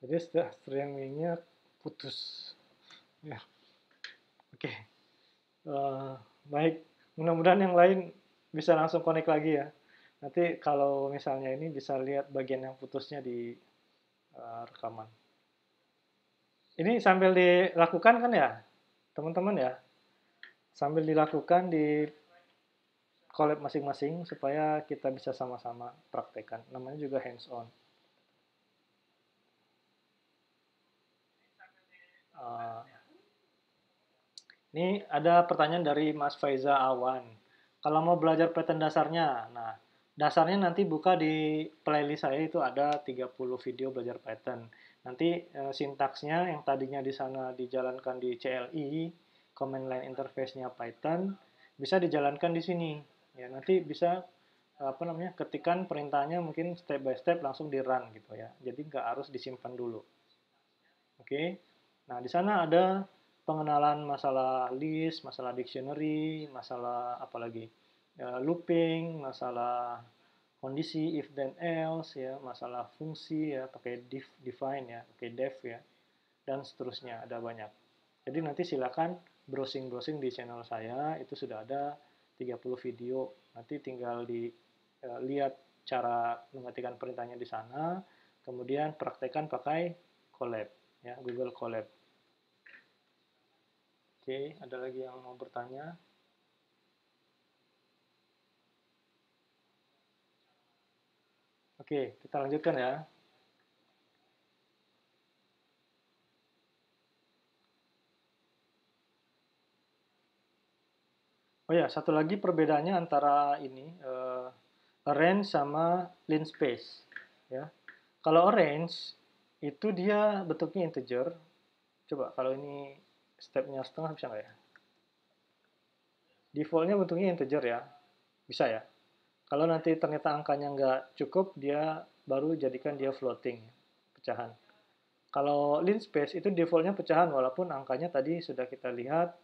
Jadi streamingnya putus. Ya, oke. Baik, mudah-mudahan yang lain bisa langsung connect lagi ya. Nanti kalau misalnya ini bisa lihat bagian yang putusnya di rekaman. Ini sambil dilakukan kan ya, teman-teman ya? Sambil dilakukan di collab masing-masing supaya kita bisa sama-sama praktekkan. Namanya juga hands on. Ini ada pertanyaan dari Mas Faiza Awan. Kalau mau belajar pattern dasarnya, nah dasarnya nanti buka di playlist saya itu ada 30 video belajar pattern. Nanti sintaksnya yang tadinya di sana dijalankan di CLI, command line interface-nya Python, bisa dijalankan di sini. Ya, nanti bisa apa namanya ketikan perintahnya mungkin step by step langsung di run gitu ya. Jadi nggak harus disimpan dulu. Oke. Nah, di sana ada pengenalan masalah list, masalah dictionary, masalah apa lagi? Looping, masalah kondisi if then else ya, masalah fungsi ya, pakai div, define ya, pakai def ya, dan seterusnya ada banyak. Jadi nanti silakan browsing-browsing di channel saya, itu sudah ada 30 video. Nanti tinggal dilihat cara mengetikkan perintahnya di sana, kemudian praktekkan pakai Colab ya, Google Colab. Oke, ada lagi yang mau bertanya? Oke, kita lanjutkan ya. Oh ya, satu lagi perbedaannya antara ini arrange sama linspace ya. Kalau arrange itu dia bentuknya integer. Coba kalau ini stepnya setengah bisa nggak ya? Defaultnya bentuknya integer ya, bisa ya. Kalau nanti ternyata angkanya nggak cukup, dia baru jadikan dia floating, pecahan. Kalau linspace itu defaultnya pecahan walaupun angkanya tadi sudah kita lihat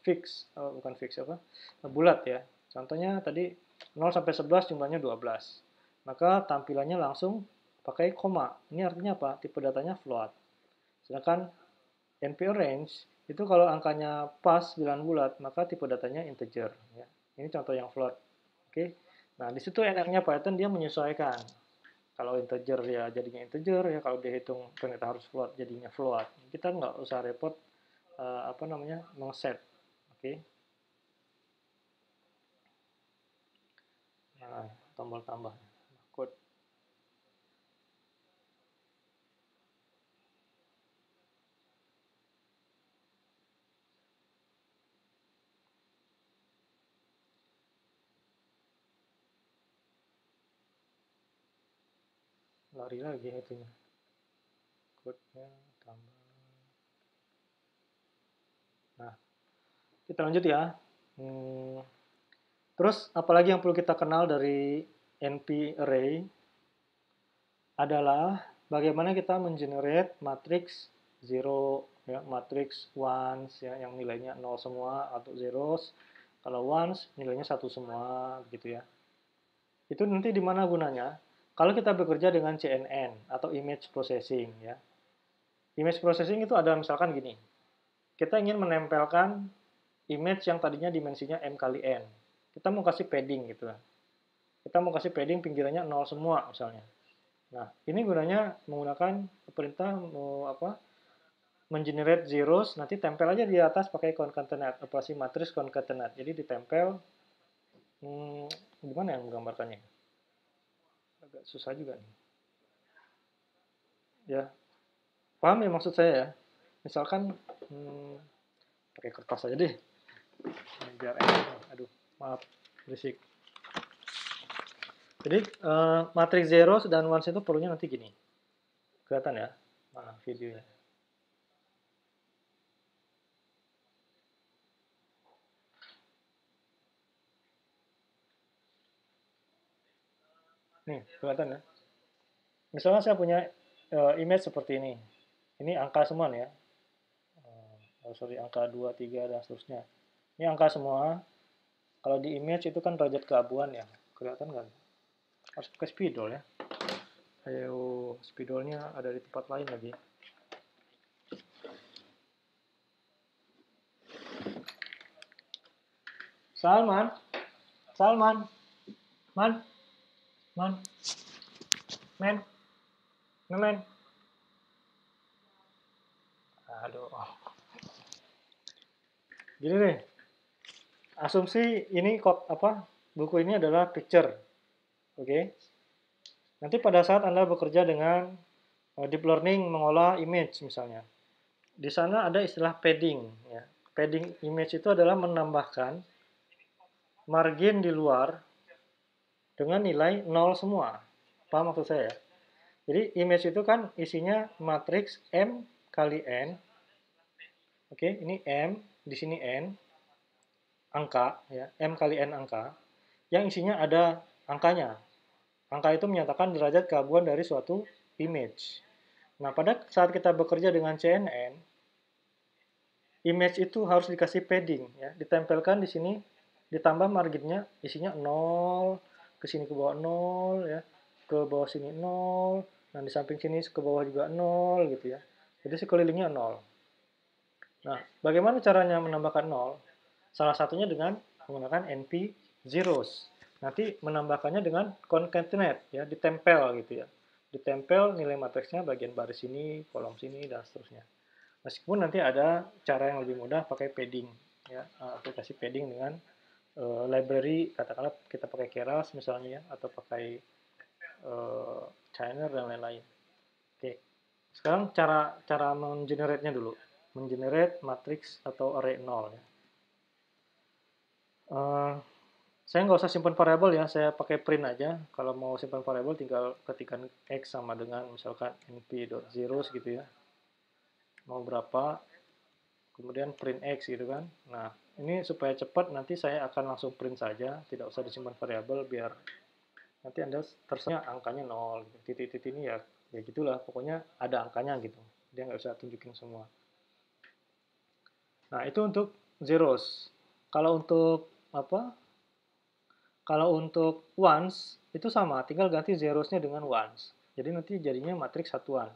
fix, bukan fix apa, bulat ya. Contohnya tadi 0 sampai 11 jumlahnya 12. Maka tampilannya langsung pakai koma. Ini artinya apa? Tipe datanya float. Sedangkan NP range itu kalau angkanya pas 9 bulat, maka tipe datanya integer. Ya. Ini contoh yang float. Oke. Nah, di situ enaknya Python dia menyesuaikan. Kalau integer ya jadinya integer ya, kalau dihitung ternyata harus float jadinya float. Kita nggak usah repot apa namanya mengset. Oke. Nah, tombol tambah. Code. lari lagi itunya. Code-nya tambah. Nah, kita lanjut ya. Terus apalagi yang perlu kita kenal dari NP array adalah bagaimana kita mengenerate matriks zero, ya, matriks ones, ya, yang nilainya 0 semua atau zeros. Kalau ones nilainya 1 semua, gitu ya. Itu nanti di mana gunanya? Kalau kita bekerja dengan CNN atau image processing, ya. Image processing itu ada misalkan gini. Kita ingin menempelkan image yang tadinya dimensinya M kali N. Kita mau kasih padding gitu lah. Kita mau kasih padding pinggirannya 0 semua misalnya. Nah, ini gunanya menggunakan perintah mengenerate zeros, nanti tempel aja di atas pakai concatenate, operasi matriks concatenate. Jadi ditempel, gimana yang menggambarkannya? Agak susah juga nih. Ya, paham ya maksud saya ya? Misalkan, pakai kertas aja deh. Biar enak. Aduh, maaf, berisik. Jadi, matriks zeros dan ones itu perlunya nanti gini. Kelihatan ya? Mana videonya? Nih, kelihatan ya? Misalnya saya punya image seperti ini. Ini angka semua nih ya. Sorry, angka 2, 3, dan seterusnya. Ini angka semua. Kalau di image itu kan derajat keabuan ya. Kelihatan kan? Harus pakai spidol ya. Ayo, spidolnya ada di tempat lain lagi. Salman, Salman, Man, Men, Men. Aduh. Gini nih. Asumsi ini buku ini adalah picture. Oke. Nanti pada saat Anda bekerja dengan deep learning mengolah image misalnya. Di sana ada istilah padding ya. Padding image itu adalah menambahkan margin di luar dengan nilai 0 semua. Paham maksud saya? Jadi image itu kan isinya matriks M kali N. Oke, ini M, di sini N, angka, ya, M kali N angka, yang isinya ada angkanya. Angka itu menyatakan derajat keabuan dari suatu image. Nah, pada saat kita bekerja dengan CNN, image itu harus dikasih padding, ya, ditempelkan di sini, ditambah marginnya, isinya 0, ke sini ke bawah 0, ya, ke bawah sini 0, dan di samping sini ke bawah juga 0, gitu ya. Jadi sekelilingnya 0. Nah, bagaimana caranya menambahkan 0? Salah satunya dengan menggunakan NP zeros. Nanti menambahkannya dengan concatenate, ya, ditempel gitu ya. Ditempel nilai matriksnya bagian baris sini, kolom sini, dan seterusnya. Meskipun nanti ada cara yang lebih mudah pakai padding, ya, aplikasi padding dengan library, katakanlah kita pakai Keras misalnya, ya, atau pakai Shiner dan lain-lain. Oke, sekarang cara mengenerate-nya dulu, mengenerate matriks atau array 0 ya. Saya nggak usah simpan variabel ya, saya pakai print aja. Kalau mau simpan variabel tinggal ketikkan x sama dengan misalkan np.zeros gitu ya. Mau berapa, kemudian print x gitu kan. Nah, ini supaya cepat nanti saya akan langsung print saja, tidak usah disimpan variabel biar nanti Anda terserah angkanya 0. Titik-titik ini ya gitulah, pokoknya ada angkanya gitu. Dia nggak usah tunjukin semua. Nah, itu untuk zeros. Kalau untuk Kalau untuk ones itu sama, tinggal ganti zeros-nya dengan ones. Jadi nanti jadinya matriks satuan.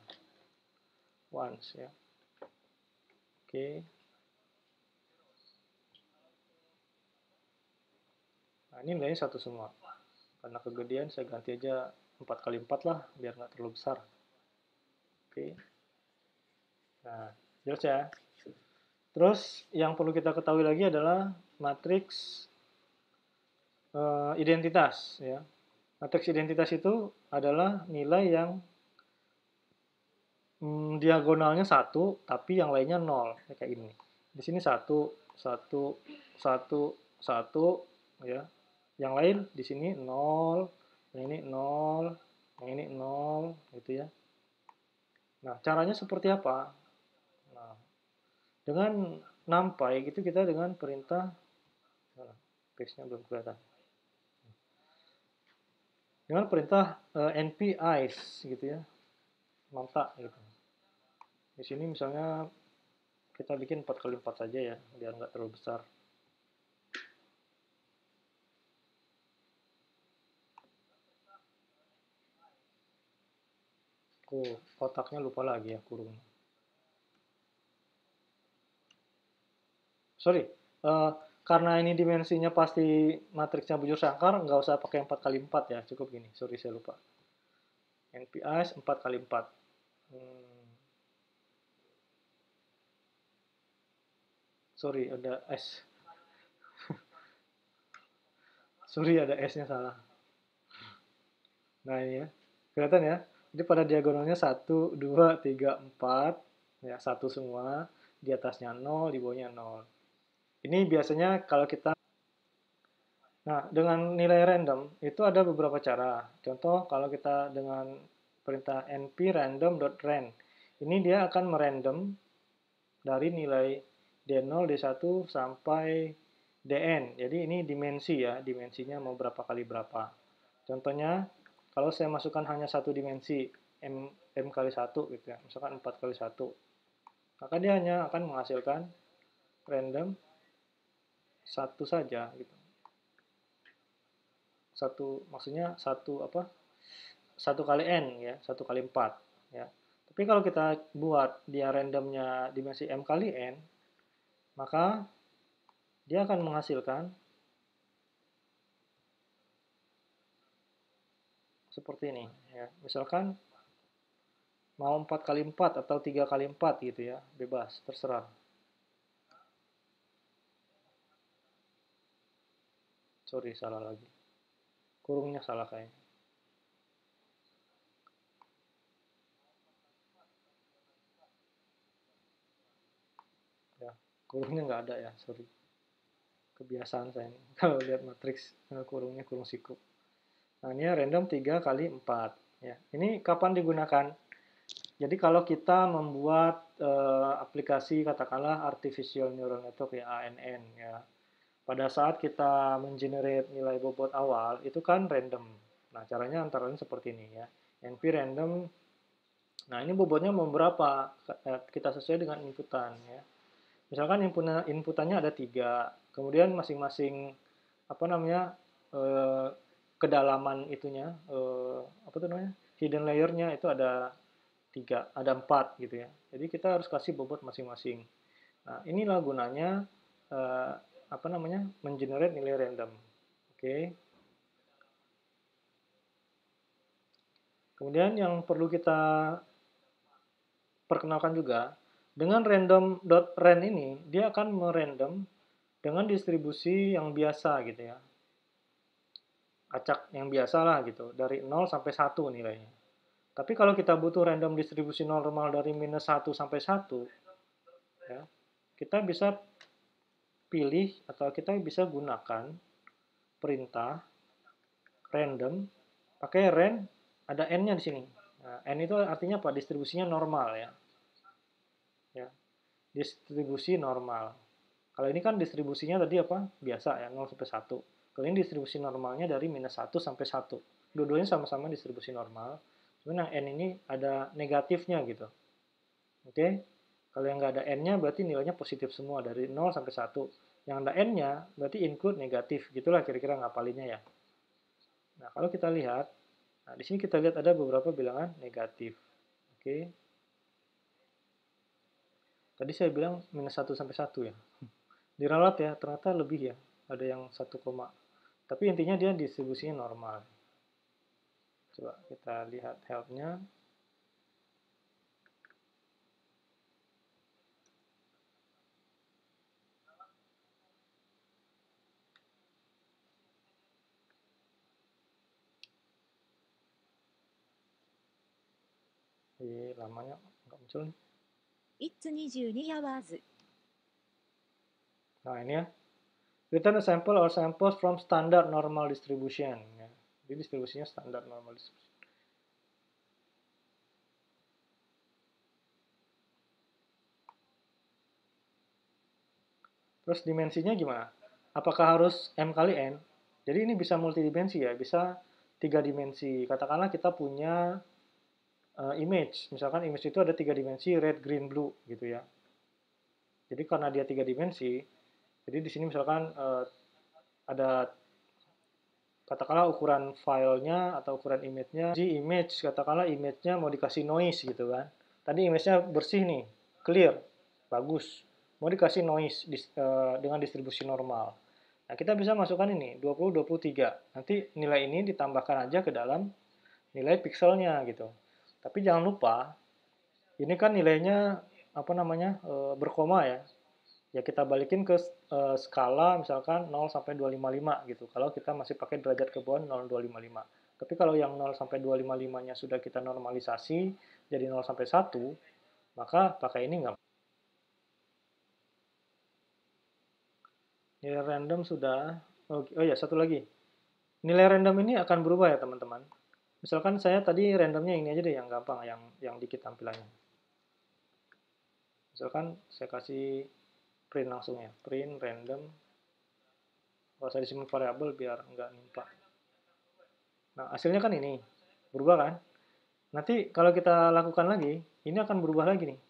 Ones ya. Oke. Nah, ini nilainya satu semua. Karena kegedean saya ganti aja 4 kali 4 lah, biar nggak terlalu besar. Oke. Nah, jelas ya. Terus yang perlu kita ketahui lagi adalah matriks identitas ya. Matriks identitas itu adalah nilai yang diagonalnya 1, tapi yang lainnya 0. Kayak ini. Di sini 1, 1, 1, 1, ya. Yang lain di sini 0, ini 0, yang ini 0 gitu ya. Nah, caranya seperti apa? Nah, dengan numpy gitu kita dengan perintah page-nya belum kelihatan. Dengan perintah np ice gitu ya. Mantap gitu. Di sini misalnya kita bikin 4x4 saja ya, biar nggak terlalu besar. Oh, kotaknya lupa lagi ya, kurung. Sorry, karena ini dimensinya pasti matriksnya bujur sangkar, nggak usah pakai 4x4 ya, cukup gini. Sorry, saya lupa. NPIs 4x4. Sorry, ada S. Sorry, ada S-nya salah. Nah, ini ya. Kelihatan ya? Jadi pada diagonalnya 1, 2, 3, 4. Ya, 1 semua. Di atasnya 0, di bawahnya 0. Ini biasanya kalau kita... Nah, dengan nilai random, itu ada beberapa cara. Contoh, kalau kita dengan perintah np random.rand. Ini dia akan merandom dari nilai D0, D1 sampai Dn. Jadi ini dimensi ya, dimensinya mau berapa kali berapa. Contohnya, kalau saya masukkan hanya satu dimensi, M kali 1 gitu ya, misalkan 4 kali 1, maka dia hanya akan menghasilkan random satu saja gitu. Satu, maksudnya satu apa? Satu kali n ya, 1 kali 4 ya. Tapi kalau kita buat dia randomnya dimensi m kali n, maka dia akan menghasilkan seperti ini ya. Misalkan mau 4x4 atau 3x4 gitu ya, bebas, terserah. Sorry, salah lagi. Kurungnya salah kayaknya. Ya, kurungnya nggak ada ya, sorry. Kebiasaan saya ini. Kalau lihat matriks kurungnya kurung siku. Nah, ini random 3x4 ya. Ini kapan digunakan? Jadi kalau kita membuat aplikasi katakanlah artificial neural network ya, ANN ya. Pada saat kita mengenerate nilai bobot awal itu kan random. Nah, caranya antara lain seperti ini ya. NP random. Nah, ini bobotnya mau berapa? Kita sesuai dengan inputan ya. Misalkan inputannya ada 3, kemudian masing-masing apa namanya kedalaman itunya apa tuh namanya hidden layernya itu ada 3, ada 4 gitu ya. Jadi kita harus kasih bobot masing-masing. Nah, inilah gunanya apa namanya mengenerate nilai random. Oke. Kemudian yang perlu kita perkenalkan juga, dengan random.rand ini dia akan merandom dengan distribusi yang biasa gitu ya. Acak yang biasa lah gitu, dari 0 sampai 1 nilainya. Tapi kalau kita butuh random distribusi normal dari minus 1 sampai 1, ya, kita bisa pilih atau kita bisa gunakan perintah random, pakai rand, ada n-nya di sini. Nah, n itu artinya apa? Distribusinya normal ya. Ya, distribusi normal. Kalau ini kan distribusinya tadi apa? Biasa ya, 0 sampai 1. Kalau ini distribusi normalnya dari minus 1 sampai 1. Dua-duanya sama-sama distribusi normal. Cuman yang n ini ada negatifnya gitu. Oke? Kalau yang nggak ada n-nya berarti nilainya positif semua dari 0 sampai 1. Yang ada n-nya berarti include negatif. Gitulah kira-kira ngapalinnya ya. Nah, kalau kita lihat, nah di sini kita lihat ada beberapa bilangan negatif. Oke. Tadi saya bilang minus 1 sampai 1 ya. Diralat ya, ternyata lebih ya. Ada yang 1, tapi intinya dia distribusinya normal. Coba kita lihat help-nya. Lamanya nggak muncul nih. It's 22 hours. Nah ini ya. Return a sample or samples from standard normal distribution. Ya. Jadi distribusinya standar normal distribution. Terus dimensinya gimana? Apakah harus M kali N? Jadi ini bisa multidimensi ya, bisa 3 dimensi. Katakanlah kita punya image, misalkan image itu ada 3 dimensi, red, green, blue gitu ya. Jadi karena dia 3 dimensi, jadi di sini misalkan ada katakanlah ukuran filenya atau ukuran image-nya, di image katakanlah image-nya mau dikasih noise gitu kan. Tadi image-nya bersih nih, clear, bagus. Mau dikasih noise dengan distribusi normal. Nah, kita bisa masukkan ini 20 23. Nanti nilai ini ditambahkan aja ke dalam nilai pixelnya gitu. Tapi jangan lupa ini kan nilainya apa namanya berkoma ya. Ya kita balikin ke skala misalkan 0 sampai 255 gitu. Kalau kita masih pakai derajat kebawahan 0,255. Tapi kalau yang 0 sampai 255-nya sudah kita normalisasi jadi 0 sampai 1, maka pakai ini nggak. Nilai random sudah. Oh ya, satu lagi. Nilai random ini akan berubah ya teman-teman. Misalkan saya tadi randomnya ini aja deh yang gampang, yang dikit tampilannya. Misalkan saya kasih print langsung ya, print random. Kalau saya disimpan variabel biar nggak nimpa. Nah, hasilnya kan ini, berubah kan? Nanti kalau kita lakukan lagi, ini akan berubah lagi nih.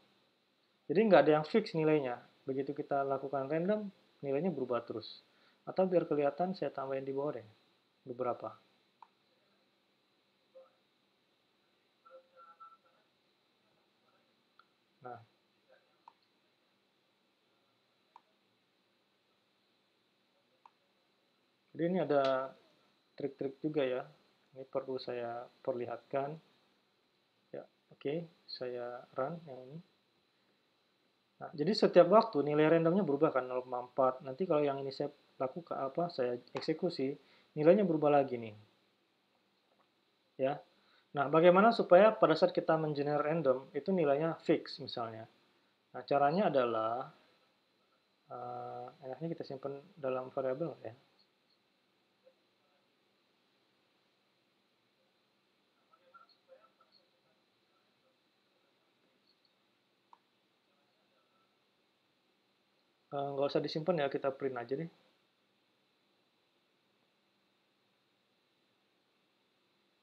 Jadi nggak ada yang fix nilainya. Begitu kita lakukan random, nilainya berubah terus. Atau biar kelihatan, saya tambahin di bawah deh, beberapa. Nah, jadi ini ada trik-trik juga ya. Ini perlu saya perlihatkan. Ya, oke, saya run yang ini. Nah, jadi setiap waktu nilai randomnya berubah kan 0,4. Nanti kalau yang ini saya lakukan saya eksekusi, nilainya berubah lagi nih. Ya. Nah, bagaimana supaya pada saat kita mengenerate random itu nilainya fix misalnya. Nah, caranya adalah enaknya kita simpan dalam variabel ya. Nggak usah disimpan ya, kita print aja deh.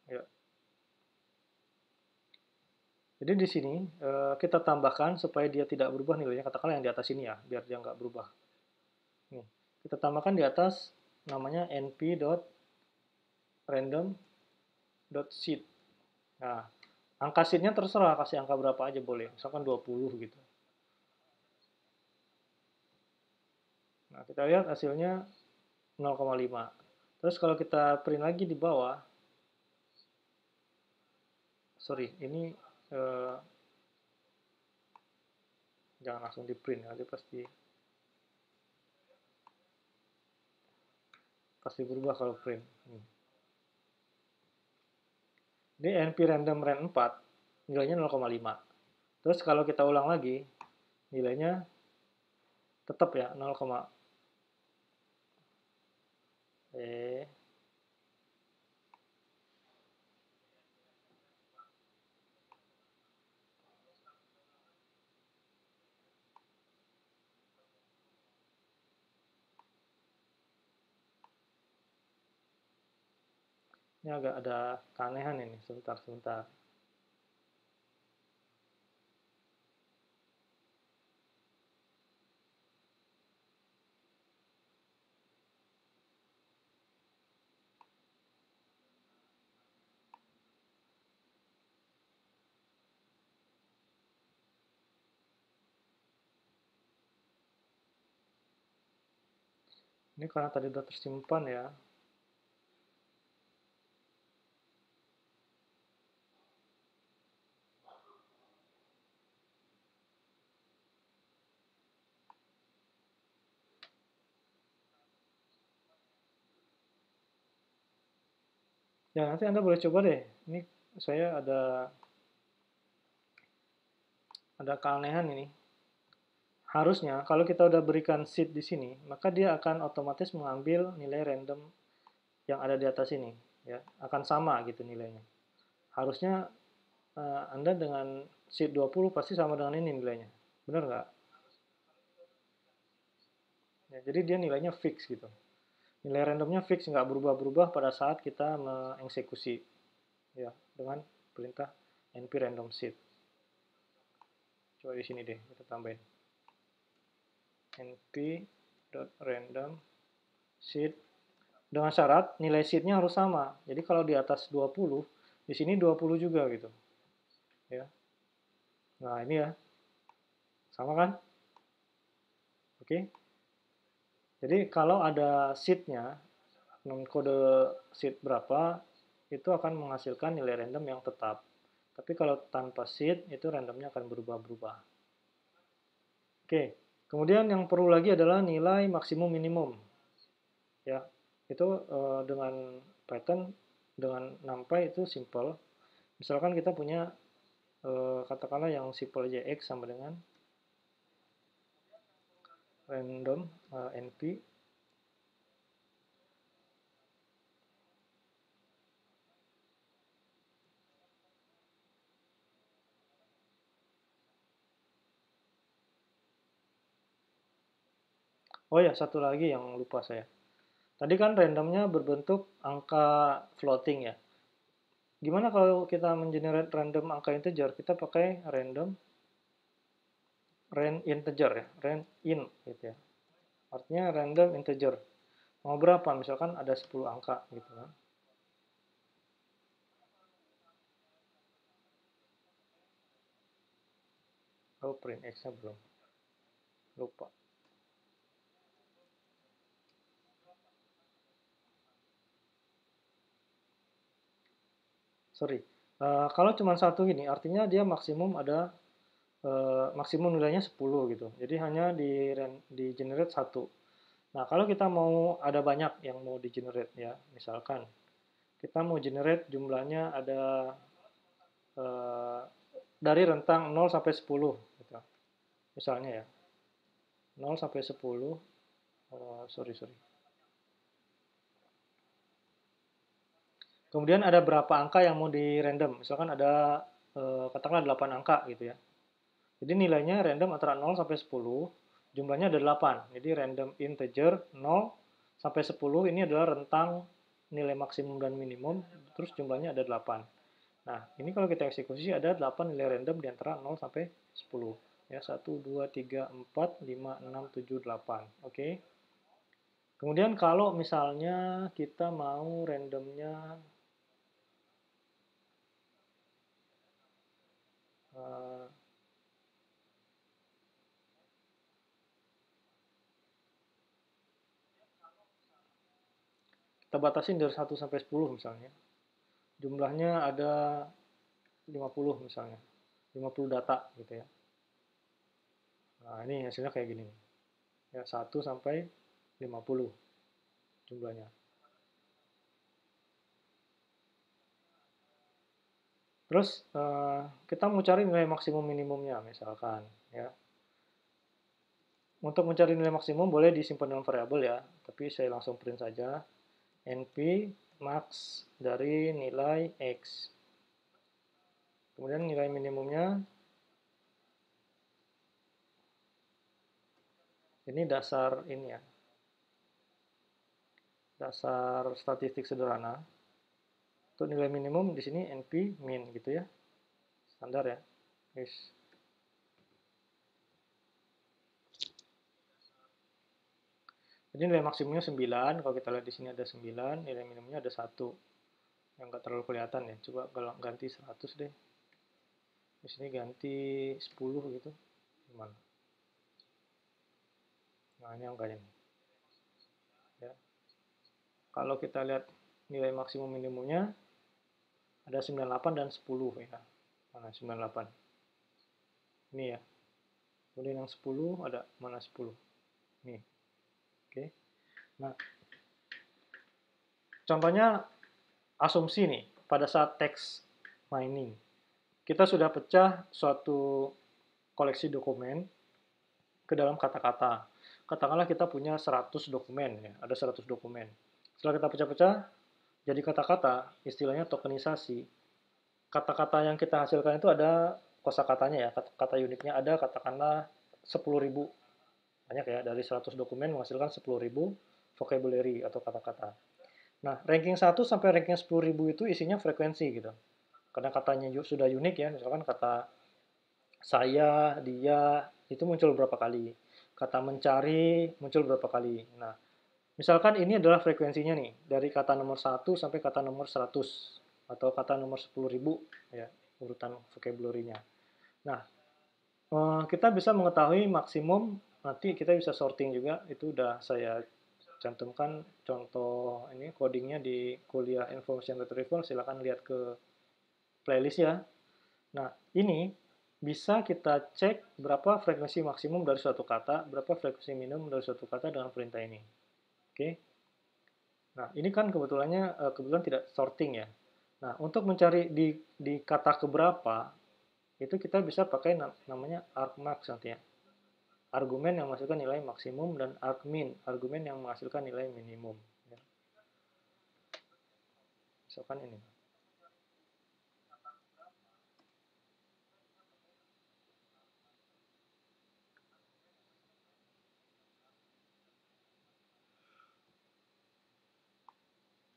Ya. Jadi di sini kita tambahkan supaya dia tidak berubah nilainya, katakanlah yang di atas ini ya, biar dia nggak berubah. Nih, kita tambahkan di atas namanya np.random.seed. Nah, angka seednya terserah, kasih angka berapa aja boleh, misalkan 20 gitu. Nah, kita lihat hasilnya 0,5. Terus kalau kita print lagi di bawah, sorry, ini jangan langsung di print ya, dia pasti berubah kalau print. Ini np random ran 4 nilainya 0,5. Terus kalau kita ulang lagi, nilainya tetap ya 0, ini agak ada keanehan ini, sebentar. Ini karena tadi udah tersimpan ya. Ya, nanti Anda boleh coba deh. Ini saya ada keanehan ini. Harusnya kalau kita udah berikan seed di sini, maka dia akan otomatis mengambil nilai random yang ada di atas ini, ya. Akan sama gitu nilainya. Harusnya Anda dengan seed 20 pasti sama dengan ini nilainya. Benar nggak? Ya, jadi dia nilainya fix gitu. Nilai randomnya fix, nggak berubah-berubah pada saat kita mengeksekusi ya dengan perintah np random seed. Coba di sini deh kita tambahin np.random seed dengan syarat nilai seednya harus sama. Jadi kalau di atas 20, di sini 20 juga gitu. Ya. Nah, ini ya. Sama kan? Oke. Jadi kalau ada seed-nya, kode seed berapa, itu akan menghasilkan nilai random yang tetap. Tapi kalau tanpa seed, itu randomnya akan berubah-berubah. Oke. Kemudian yang perlu lagi adalah nilai maksimum minimum. Ya, itu dengan Python dengan NumPy itu simple. Misalkan kita punya katakanlah yang simple aja x sama dengan random np oh ya satu lagi yang lupa saya. Tadi kan randomnya berbentuk angka floating ya. Gimana kalau kita mengenerate random angka integer? Kita pakai random integer ya, rand in gitu ya. Artinya random integer. Mau berapa? Misalkan ada 10 angka gitu kan. Oh, print x-nya belum. Lupa. Sorry. Kalau cuma satu ini, artinya dia maksimum ada maksimum nilainya 10 gitu. Jadi hanya di generate satu. Nah, kalau kita mau ada banyak yang mau di generate ya, misalkan kita mau generate jumlahnya ada dari rentang 0 sampai 10 gitu. Misalnya ya. 0 sampai 10 sorry. Kemudian ada berapa angka yang mau di random. Misalkan ada katakanlah 8 angka gitu ya. Jadi nilainya random antara 0 sampai 10, jumlahnya ada 8. Jadi random integer 0 sampai 10 ini adalah rentang nilai maksimum dan minimum, terus jumlahnya ada 8. Nah, ini kalau kita eksekusi ada 8 nilai random di antara 0 sampai 10. Ya, 1, 2, 3, 4, 5, 6, 7, 8. Oke. Kemudian kalau misalnya kita mau randomnya kita batasin dari 1 sampai 10 misalnya. Jumlahnya ada 50 misalnya. 50 data gitu ya. Nah, ini hasilnya kayak gini. Ya, 1 sampai 50 jumlahnya. Terus kita mau cari nilai maksimum minimumnya misalkan ya. Untuk mencari nilai maksimum boleh disimpan dalam variabel ya, tapi saya langsung print saja np max dari nilai x. Kemudian nilai minimumnya ini dasar ini ya. Dasar statistik sederhana. Untuk nilai minimum di sini np min gitu ya. Standar ya. Yes. Jadi nilai maksimumnya 9, kalau kita lihat di sini ada 9, nilai minimumnya ada 1. Yang nggak terlalu kelihatan ya. Coba kalau ganti 100 deh. Di sini ganti 10 gitu. Gimana? Nah, ini angkanya nih. Ya. Kalau kita lihat nilai maksimum minimumnya ada 98 dan 10 ya. Mana 98? Ini ya. Kemudian yang 10 ada mana 10? Nih. Oke. Nah, contohnya asumsi nih pada saat text mining. Kita sudah pecah suatu koleksi dokumen ke dalam kata-kata. Katakanlah kita punya 100 dokumen ya, ada 100 dokumen. Setelah kita pecah-pecah jadi kata-kata, istilahnya tokenisasi. Kata-kata yang kita hasilkan itu ada kosakatanya ya, kata uniknya ada katakanlah 10.000. Banyak ya, dari 100 dokumen menghasilkan 10.000 vocabulary atau kata-kata. Nah, ranking 1 sampai ranking 10.000 itu isinya frekuensi gitu. Karena katanya sudah unik ya, misalkan kata saya, dia, itu muncul berapa kali. Kata mencari muncul berapa kali. Nah, misalkan ini adalah frekuensinya nih, dari kata nomor 1 sampai kata nomor 100, atau kata nomor 10.000, ya, urutan vocabulary-nya. Nah, kita bisa mengetahui maksimum, nanti kita bisa sorting juga, itu udah saya cantumkan contoh ini codingnya di kuliah Information Retrieval, silakan lihat ke playlist ya. Nah, ini bisa kita cek berapa frekuensi maksimum dari suatu kata, berapa frekuensi minimum dari suatu kata dengan perintah ini. Oke. Nah, ini kan kebetulan tidak sorting ya. Nah, untuk mencari di kata keberapa, itu kita bisa pakai namanya argmax nanti ya. Argumen yang menghasilkan nilai maksimum dan argmin, argumen yang menghasilkan nilai minimum. Ya. Misalkan ini.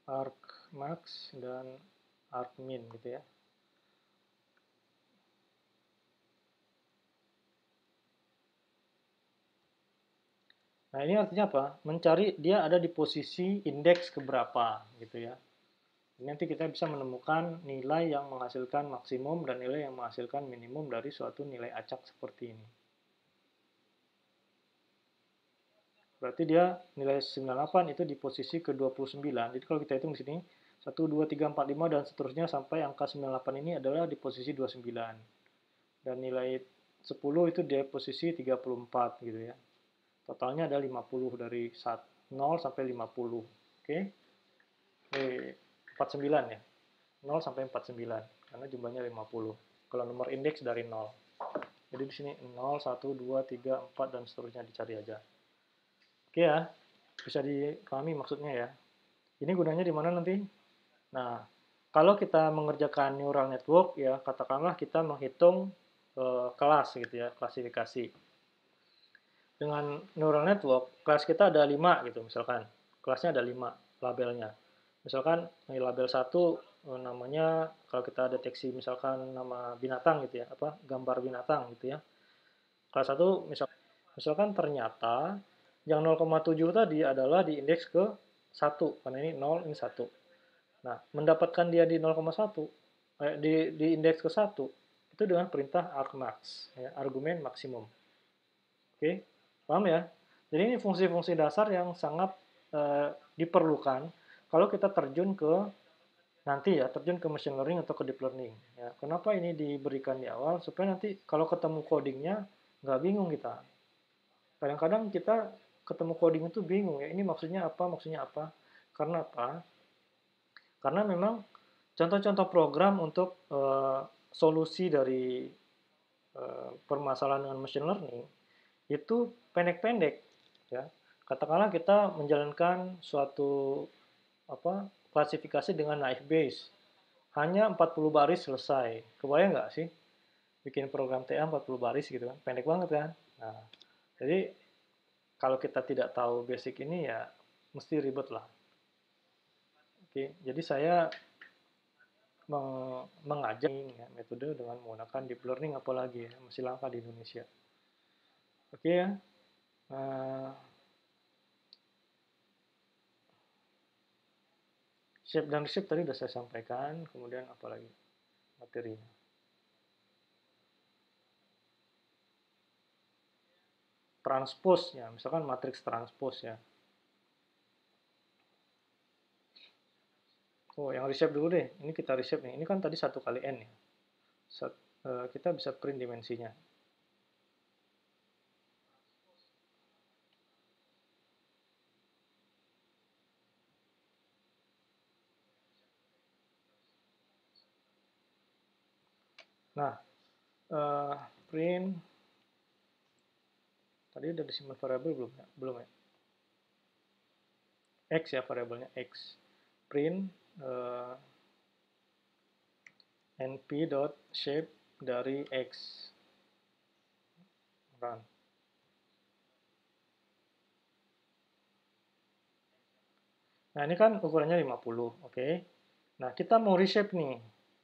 Argmax dan argmin gitu ya. Nah, ini artinya apa? Mencari dia ada di posisi indeks keberapa gitu ya. Nanti kita bisa menemukan nilai yang menghasilkan maksimum dan nilai yang menghasilkan minimum dari suatu nilai acak seperti ini. Berarti dia nilai 98 itu di posisi ke-29. Jadi kalau kita hitung di sini 1, 2, 3, 4, 5 dan seterusnya sampai angka 98 ini adalah di posisi 29. Dan nilai 10 itu di posisi 34 gitu ya. Totalnya ada 50 dari 0 sampai 50. Oke. 49 ya. 0 sampai 49 karena jumlahnya 50. Kalau nomor indeks dari 0. Jadi di sini 0, 1, 2, 3, 4 dan seterusnya dicari aja. Oke ya. Bisa dipahami maksudnya ya. Ini gunanya di mana nanti? Nah, kalau kita mengerjakan neural network ya, katakanlah kita menghitung kelas gitu ya, klasifikasi. Dengan neural network, kelas kita ada 5 gitu misalkan. Kelasnya ada 5 labelnya. Misalkan label 1 namanya kalau kita deteksi misalkan nama binatang gitu ya, apa gambar binatang gitu ya. Kelas 1 misalkan ternyata yang 0,7 tadi adalah di indeks ke 1 karena ini 0 ini 1. Nah, mendapatkan dia di 0,1 di indeks ke 1 itu dengan perintah argmax ya, argumen maksimum. Oke, paham ya? Jadi ini fungsi-fungsi dasar yang sangat diperlukan kalau kita terjun ke terjun ke machine learning atau ke deep learning. Ya, kenapa ini diberikan di awal? Supaya nanti kalau ketemu codingnya nggak bingung kita. Kadang-kadang kita ketemu coding itu bingung ya, ini maksudnya apa, maksudnya apa. Karena apa? Karena memang contoh-contoh program untuk solusi dari permasalahan dengan machine learning itu pendek-pendek ya. Katakanlah kita menjalankan suatu klasifikasi dengan naive Bayes. Hanya 40 baris selesai. Kebayang nggak sih? Bikin program TA 40 baris gitu kan. Pendek banget kan? Nah, jadi kalau kita tidak tahu basic ini ya mesti ribet lah. Oke, jadi saya mengajak ya, metode dengan menggunakan deep learning apalagi ya, masih langka di Indonesia. Oke ya. Uh, shape dan reshape tadi sudah saya sampaikan, kemudian apalagi materinya. Transpose ya, misalkan matriks transpose ya. Oh, yang reshape dulu deh. Ini kita reshape nih. Ini kan tadi 1 kali N ya. Kita bisa print dimensinya. Nah, print tadi udah disimpan variabel belum ya? Belum ya? X ya variabelnya X. Print np.shape dari X. Run. Nah, ini kan ukurannya 50, oke. Nah, kita mau reshape nih.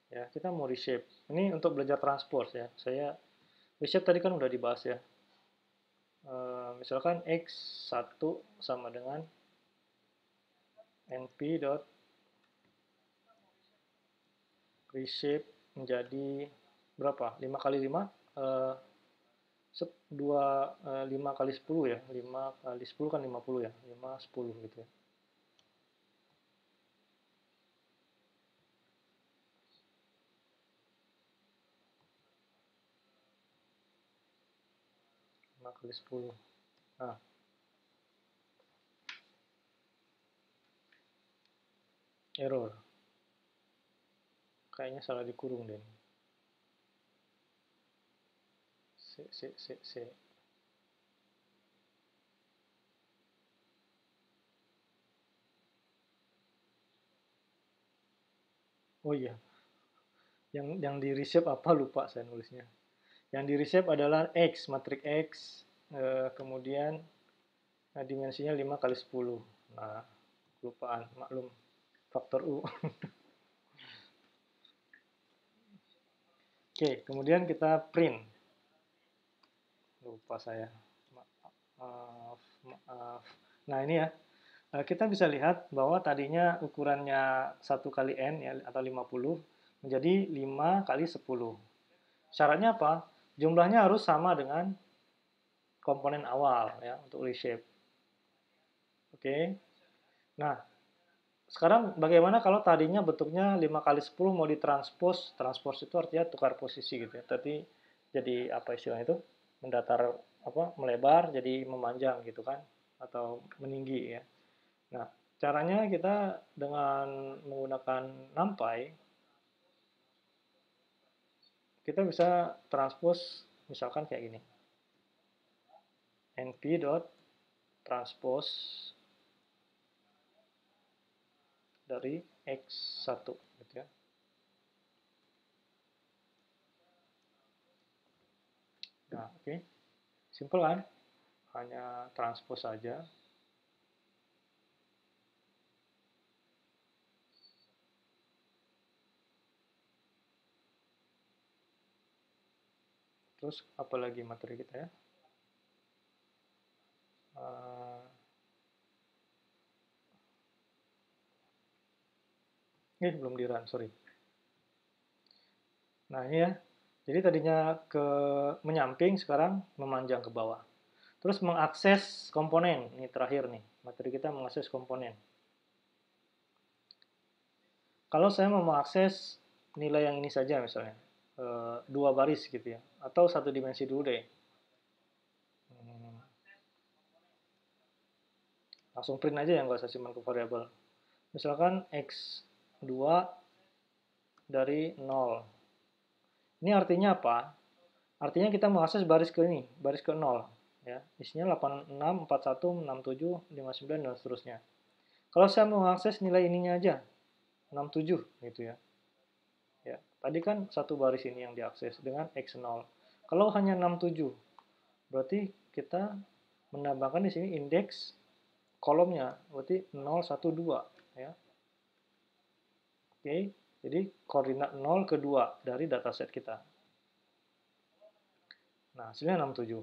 Ya, kita mau reshape. Ini untuk belajar transpose ya. Saya reshape tadi kan udah dibahas ya. Misalkan X1 sama dengan np dot reshape menjadi berapa? 5 kali 5? 5 kali 10 ya. 5 kali 10 kan 50 ya. 5, 10 gitu ya. 5 kali 10. Nah, error. Kayaknya salah dikurung deh. C. Oh iya, yang di reshape apa lupa saya nulisnya. Yang di reshape adalah X, matriks X, kemudian dimensinya 5 kali 10. Nah, kelupaan, maklum, faktor U. Oke, kemudian kita print. Lupa saya. Maaf. Nah, ini ya. Kita bisa lihat bahwa tadinya ukurannya 1 kali N ya, atau 50 menjadi 5 kali 10. Syaratnya apa? Jumlahnya harus sama dengan komponen awal ya untuk reshape. Oke. Nah, sekarang bagaimana kalau tadinya bentuknya 5 kali 10 mau ditranspose? Transpose itu artinya tukar posisi gitu ya. Tadi jadi apa istilahnya itu? Mendatar apa? Melebar jadi memanjang gitu kan atau meninggi ya. Nah, caranya kita dengan menggunakan NumPy kita bisa transpose misalkan kayak gini. np.transpose dari X1 gitu ya. Nah, oke. Simple kan? Hanya transpose saja. Terus apalagi materi kita ya? Belum di run, sorry. Nah, ini ya. Jadi tadinya ke menyamping, sekarang memanjang ke bawah. Terus mengakses komponen. Ini terakhir nih. Materi kita mengakses komponen. Kalau saya mau mengakses nilai yang ini saja misalnya. 2 baris gitu ya. Atau 1 dimensi dulu deh. Langsung print aja ya, nggak usah simpan ke variabel. Misalkan X2 dari 0. Ini artinya apa? Artinya kita mengakses baris ke ini, baris ke 0. Ya, isinya 86, 41, 67, 59, dan seterusnya. Kalau saya mau mengakses nilai ininya aja, 67 gitu ya. Ya, tadi kan satu baris ini yang diakses dengan X0. Kalau hanya 67, berarti kita menambahkan di sini indeks kolomnya, berarti 0, 1, 2 ya. Oke, jadi koordinat 0 ke 2 dari dataset kita. Nah, hasilnya 67.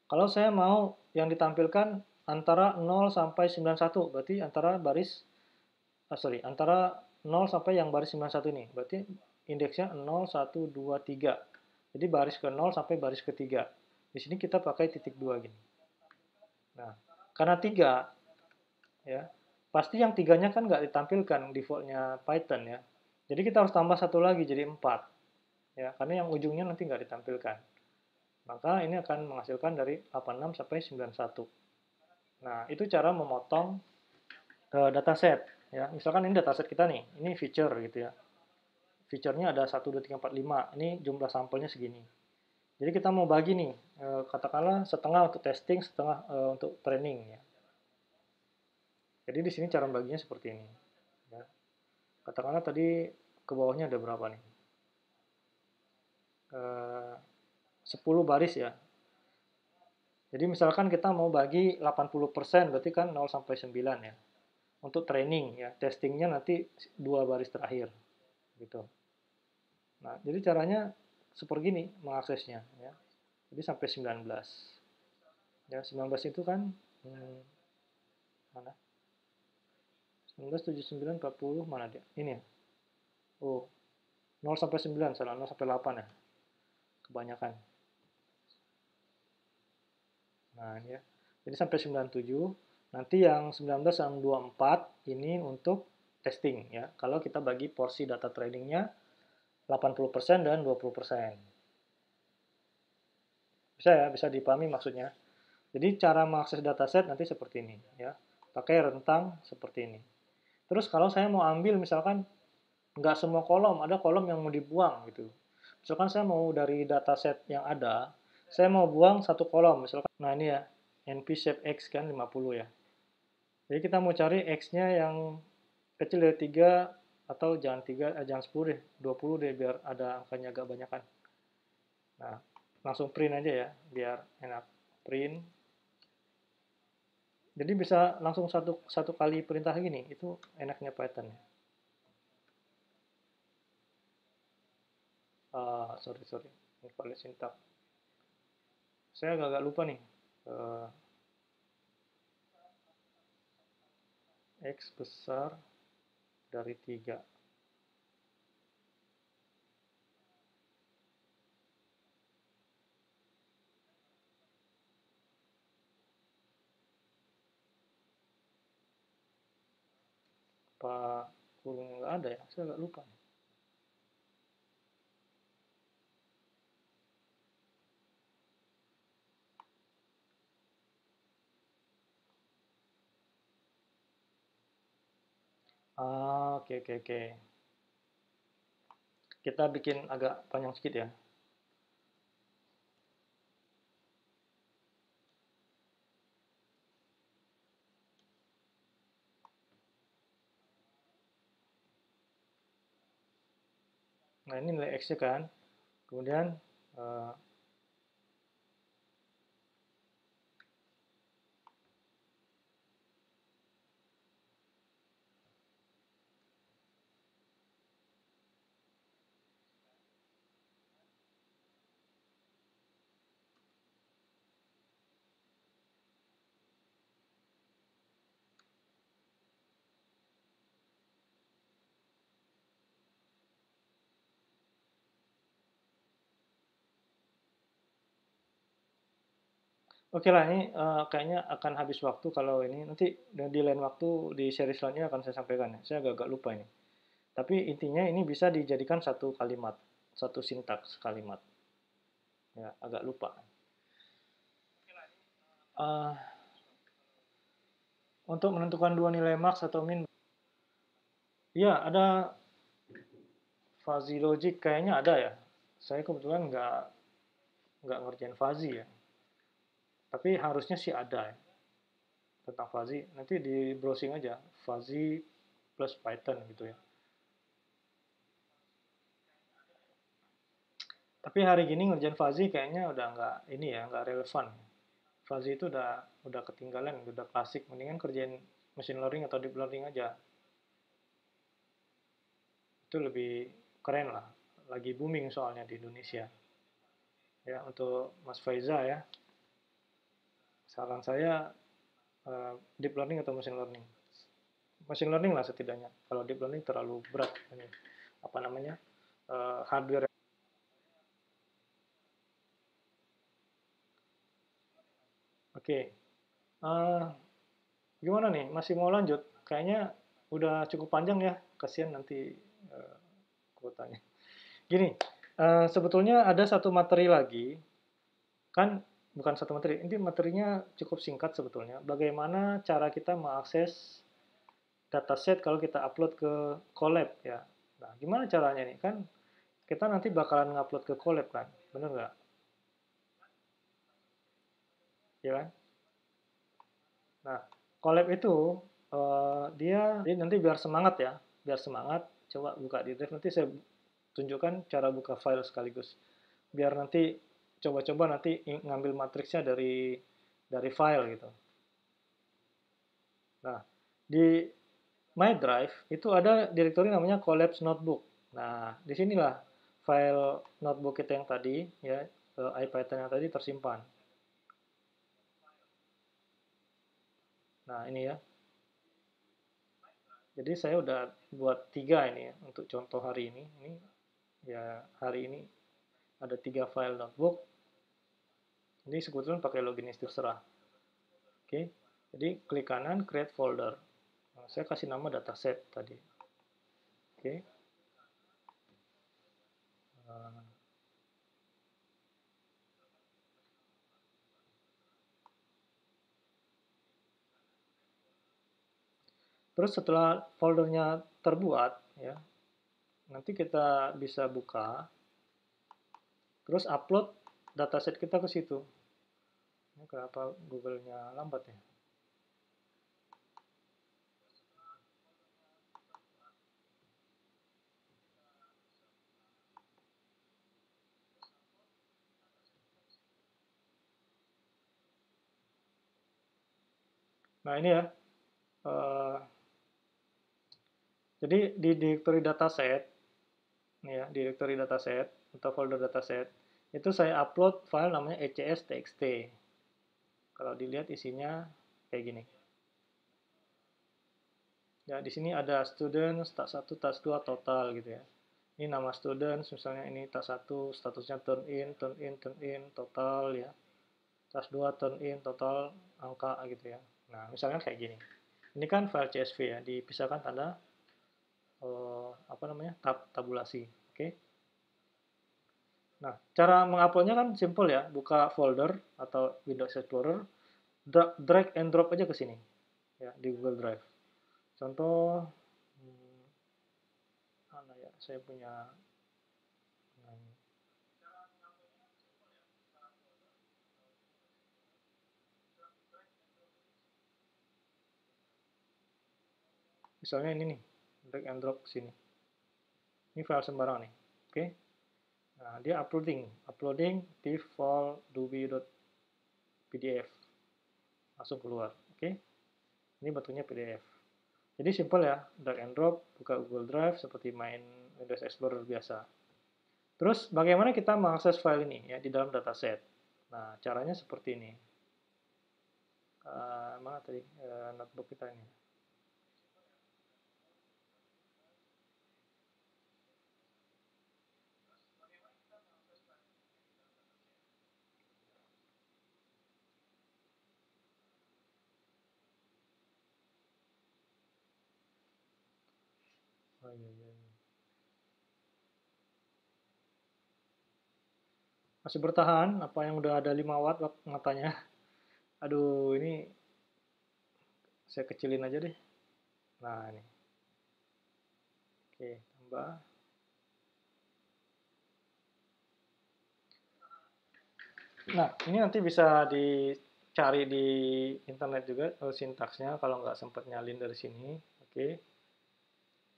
Kalau saya mau yang ditampilkan antara 0 sampai 91, berarti antara antara 0 sampai yang baris 91 ini. Berarti indeksnya 0, 1, 2, 3. Jadi baris ke 0 sampai baris ke 3. Di sini kita pakai titik 2 gini. Nah, karena 3 ya, pasti yang 3-nya kan nggak ditampilkan defaultnya Python ya. Jadi kita harus tambah satu lagi jadi 4. Ya, karena yang ujungnya nanti nggak ditampilkan. Maka ini akan menghasilkan dari 86 sampai 91. Nah, itu cara memotong dataset. Ya, misalkan ini dataset kita nih, ini feature gitu ya. Feature-nya ada 1, 2, 3, 4, 5. Ini jumlah sampelnya segini. Jadi kita mau bagi nih, katakanlah setengah untuk testing, setengah untuk training ya. Jadi di sini cara baginya seperti ini. Ya. Katakanlah tadi ke bawahnya ada berapa nih? 10 baris ya. Jadi misalkan kita mau bagi 80%, berarti kan 0 sampai 9 ya. untuk training ya, testingnya nanti 2 baris terakhir gitu. Nah, jadi caranya seperti ini mengaksesnya ya. Jadi sampai 19. Ya, 19 itu kan mana? 19, 79, 40, mana dia? Ini ya. Oh, 0 sampai 9, salah 0 sampai 8 ya. Kebanyakan. Nah, ini ya. Jadi sampai 97. Nanti yang 19 yang 24 ini untuk testing ya. Kalau kita bagi porsi data trainingnya 80% dan 20%. Bisa ya, bisa dipahami maksudnya. Jadi cara mengakses dataset nanti seperti ini ya. Pakai rentang seperti ini. Terus kalau saya mau ambil misalkan nggak semua kolom, ada kolom yang mau dibuang gitu. Misalkan saya mau dari dataset yang ada, saya mau buang satu kolom misalkan. Nah, ini ya, NP shape X kan 50 ya. Jadi kita mau cari X-nya yang kecil dari 3 atau jangan 3, jangan 10 deh, 20 deh biar ada angkanya agak banyakan. Nah, langsung print aja ya, biar enak. Print. Jadi bisa langsung satu kali perintah gini, itu enaknya Python. Sorry, invalid syntax. Saya agak lupa nih. X besar dari 3. Apa kurung nggak ada ya? Saya agak lupa. Oke. Kita bikin agak panjang sedikit ya. Nah, ini nilai X-nya kan. Kemudian oke lah, ini kayaknya akan habis waktu kalau ini. Nanti di lain waktu di seri selanjutnya akan saya sampaikan ya. Saya agak lupa ini. Tapi intinya ini bisa dijadikan satu kalimat, satu sintaks kalimat. Ya, agak lupa. Uh, untuk menentukan dua nilai max atau min, ya ada fuzzy logic kayaknya ada ya. Saya kebetulan nggak ngerjain fuzzy ya. Tapi harusnya sih ada ya. Tentang fuzzy. Nanti di browsing aja fuzzy plus Python gitu ya. Tapi hari gini ngerjain fuzzy kayaknya udah nggak relevan. Fuzzy itu udah ketinggalan, udah klasik. Mendingan kerjain machine learning atau deep learning aja. Itu lebih keren lah. Lagi booming soalnya di Indonesia. Ya, untuk Mas Faiza ya. Saran saya deep learning atau machine learning. Machine learning lah setidaknya. Kalau deep learning terlalu berat ini. Apa namanya? Hardware. Oke. Gimana nih? Masih mau lanjut? Kayaknya udah cukup panjang ya. Kasihan nanti kuotanya. Gini, sebetulnya ada satu materi lagi, kan bukan satu materi, ini materinya cukup singkat sebetulnya. Bagaimana cara kita mengakses dataset kalau kita upload ke Colab ya. Nah, gimana caranya nih? Kan kita nanti bakalan ngupload ke Colab kan, bener nggak? Ya kan? Nah, Colab itu dia nanti biar semangat ya, biar semangat. Coba buka di drive, nanti saya tunjukkan cara buka file sekaligus. Biar nanti coba-coba nanti ngambil matriksnya dari file gitu. Nah, di My Drive itu ada direktori namanya Collapse Notebook. Nah, disinilah file notebook kita yang tadi, ya, IPython yang tadi tersimpan. Nah, ini ya. Jadi saya udah buat 3 ini ya, untuk contoh hari ini. Ini ya hari ini ada 3 file notebook. Ini sebetulnya pakai login terserah. Oke, jadi klik kanan create folder. Nah, saya kasih nama dataset tadi. Oke. Nah, terus setelah foldernya terbuat, ya, nanti kita bisa buka, terus upload dataset kita ke situ. Ini kenapa Google-nya lambat ya? Nah ini ya, uh, jadi di directory dataset, nih ya, directory dataset atau folder dataset, itu saya upload file namanya ecs.txt. Kalau dilihat isinya kayak gini. Ya, di sini ada students, tak 1, tak 2, total gitu ya. Ini nama students, misalnya ini tak 1, statusnya turn in, total ya. Tas 2, turn in, total, angka gitu ya. Nah, misalnya kayak gini. Ini kan file CSV ya, dipisahkan tanda apa namanya, tabulasi. Oke. Nah, cara menguploadnya kan simple ya, buka folder atau Windows Explorer, drag and drop aja ke sini ya di Google Drive. Contoh, mana ya, saya punya, misalnya ini nih, drag and drop ke sini. Ini file sembarang nih. Oke. Nah, dia uploading default.pdf. Langsung keluar. Oke. Ini bentuknya PDF. Jadi simple ya, drag and drop, buka Google Drive seperti main Windows Explorer biasa. Terus bagaimana kita mengakses file ini ya di dalam dataset? Nah, caranya seperti ini. Mana tadi notebook kita ini? Oh, iya, iya. Masih bertahan? Apa yang udah ada 5 watt matanya? Aduh, ini saya kecilin aja deh. Nah, ini. Oke, tambah. Nah, ini nanti bisa dicari di internet juga sintaksnya kalau nggak sempat nyalin dari sini. Oke.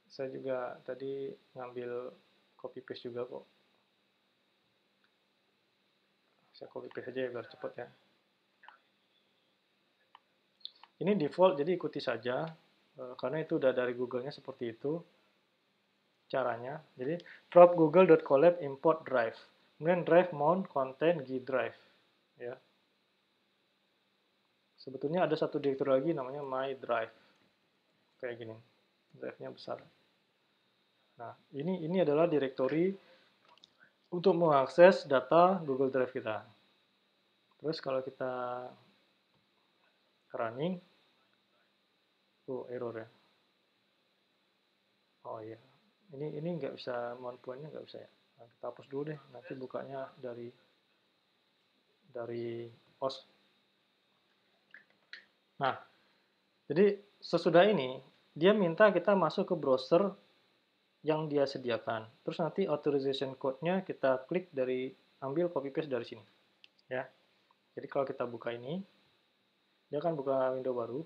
Saya juga tadi ngambil copy paste juga kok. Saya copy paste aja ya biar cepat ya. Ini default, jadi ikuti saja karena itu udah dari Google-nya seperti itu caranya. Jadi drop google.colab import drive. Kemudian drive mount content G drive ya. Sebetulnya ada satu direktur lagi namanya my drive. Kayak gini. Drive-nya besar. Nah, ini adalah direktori untuk mengakses data Google Drive kita. Terus kalau kita running, error ya. Oh iya, ini nggak bisa mount point-nya nggak bisa ya. Nah, kita hapus dulu deh, nanti bukanya dari host. Nah, jadi sesudah ini dia minta kita masuk ke browser yang dia sediakan. Terus nanti authorization code-nya kita klik dari ambil copy paste dari sini, ya. Jadi kalau kita buka ini, dia akan buka window baru.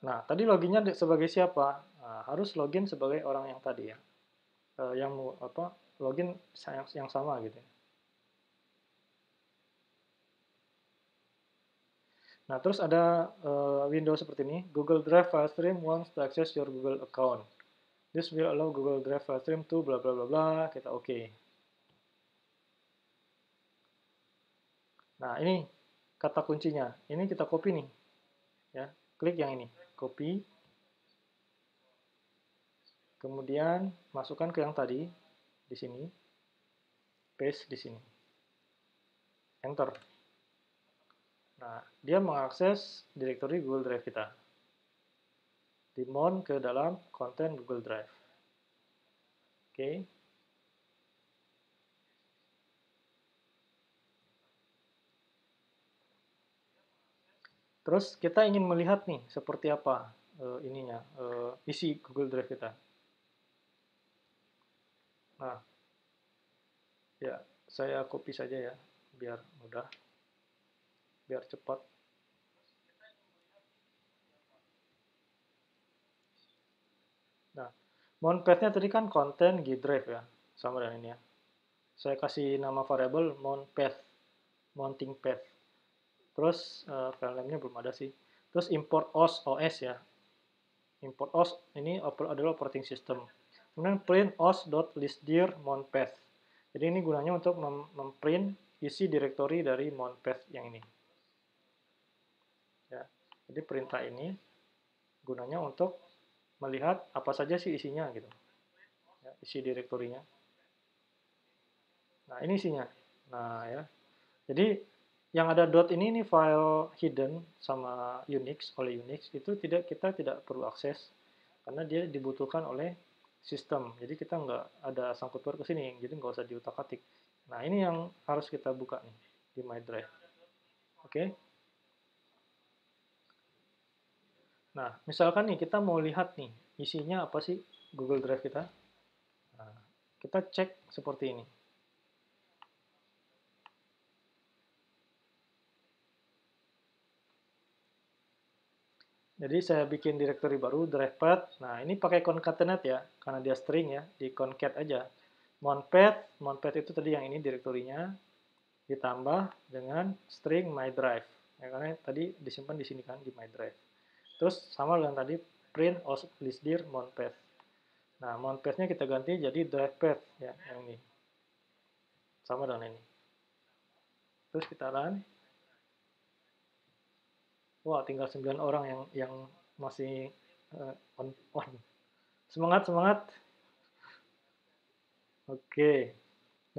Nah, tadi loginnya sebagai siapa? Nah, harus login sebagai orang yang tadi ya, yang apa login yang sama gitu. Nah, terus ada window seperti ini, Google Drive file stream wants to access your Google account. This will allow Google Drive file stream to bla bla bla bla, kita oke. Nah, ini kata kuncinya. Ini kita copy nih. Ya, klik yang ini, copy. Kemudian masukkan ke yang tadi di sini. Paste di sini. Enter. Nah, dia mengakses directory Google Drive kita. Dimount ke dalam konten Google Drive. Oke. Terus kita ingin melihat nih seperti apa isi Google Drive kita. Nah, ya saya copy saja ya, biar mudah, biar cepat. Nah, mount path-nya tadi kan konten G Drive ya, sama dengan ini ya. Saya kasih nama variabel mount path, mounting path. Terus file name-nya belum ada sih. Terus import OS ya. Import OS ini adalah operating system. Kemudian print os.listdir mount path. Jadi ini gunanya untuk memprint isi directory dari mount path yang ini. Ya. Jadi perintah ini gunanya untuk melihat apa saja sih isinya gitu. Ya, isi direktorinya. Nah, ini isinya. Nah, ya. Jadi yang ada dot ini file hidden sama Unix oleh Unix itu kita tidak perlu akses karena dia dibutuhkan oleh sistem. Jadi kita nggak ada sangkut paut ke sini, jadi nggak usah diutak-atik. Nah, ini yang harus kita buka nih di My Drive. Oke. Nah, misalkan nih kita mau lihat nih isinya apa sih Google Drive kita. Nah, kita cek seperti ini. Jadi saya bikin directory baru, drive path. Nah, ini pakai concatenate ya, karena dia string ya, di concat aja. Mount path itu tadi yang ini direktorinya, ditambah dengan string my drive. Ya, karena tadi disimpan di sini kan, di my drive. Terus sama dengan tadi, print os listdir mount path. Nah, mount path-nya kita ganti jadi drive path, ya, yang ini. Sama dengan ini. Terus kita run. Wah, tinggal 9 orang yang masih on. Semangat, semangat. Oke.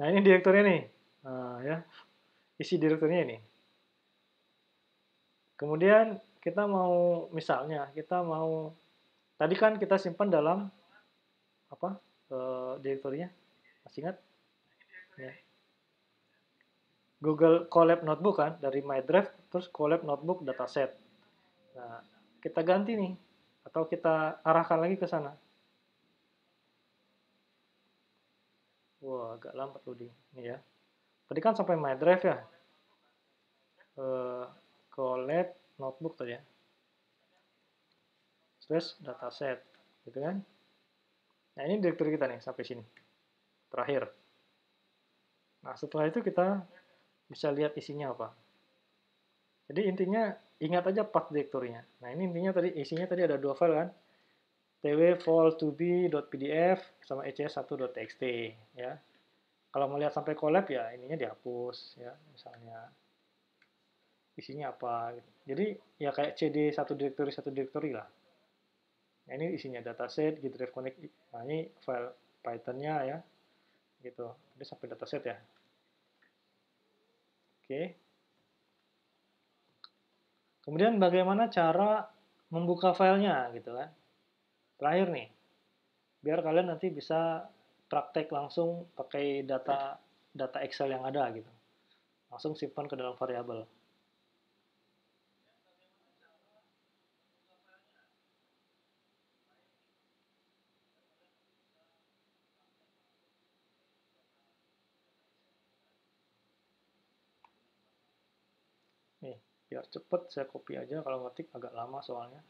Nah, ini direkturnya nih. Nah, ya. Isi direkturnya ini. Kemudian kita mau misalnya kita mau tadi kan kita simpan dalam apa? Direkturnya. Masih ingat? Ya. Google Colab Notebook kan dari My Drive terus Colab Notebook dataset. Nah, kita ganti nih atau kita arahkan lagi ke sana. Wah, agak lambat loading. Ini ya. Tadi kan sampai My Drive ya. Colab Notebook tadi ya. Terus dataset, gitu kan? Nah, ini direktur kita nih sampai sini. Terakhir. Nah, setelah itu kita bisa lihat isinya apa. Jadi intinya ingat aja path direkturnya. Nah, ini intinya tadi isinya tadi ada dua file kan. twfall2b.pdf sama ecs1.txt ya. Kalau mau lihat sampai collab ya ininya dihapus ya, misalnya isinya apa gitu. Jadi ya kayak cd satu direktori lah. Nah, ini isinya dataset, Git Drive Connect. Nah, ini file Python-nya ya. Gitu. Ini sampai dataset ya. Oke. Kemudian bagaimana cara membuka filenya gitu kan. Terakhir nih, biar kalian nanti bisa praktek langsung pakai data Excel yang ada gitu. Langsung simpan ke dalam variabel. Nih, biar cepet saya copy aja, kalau ngetik agak lama soalnya.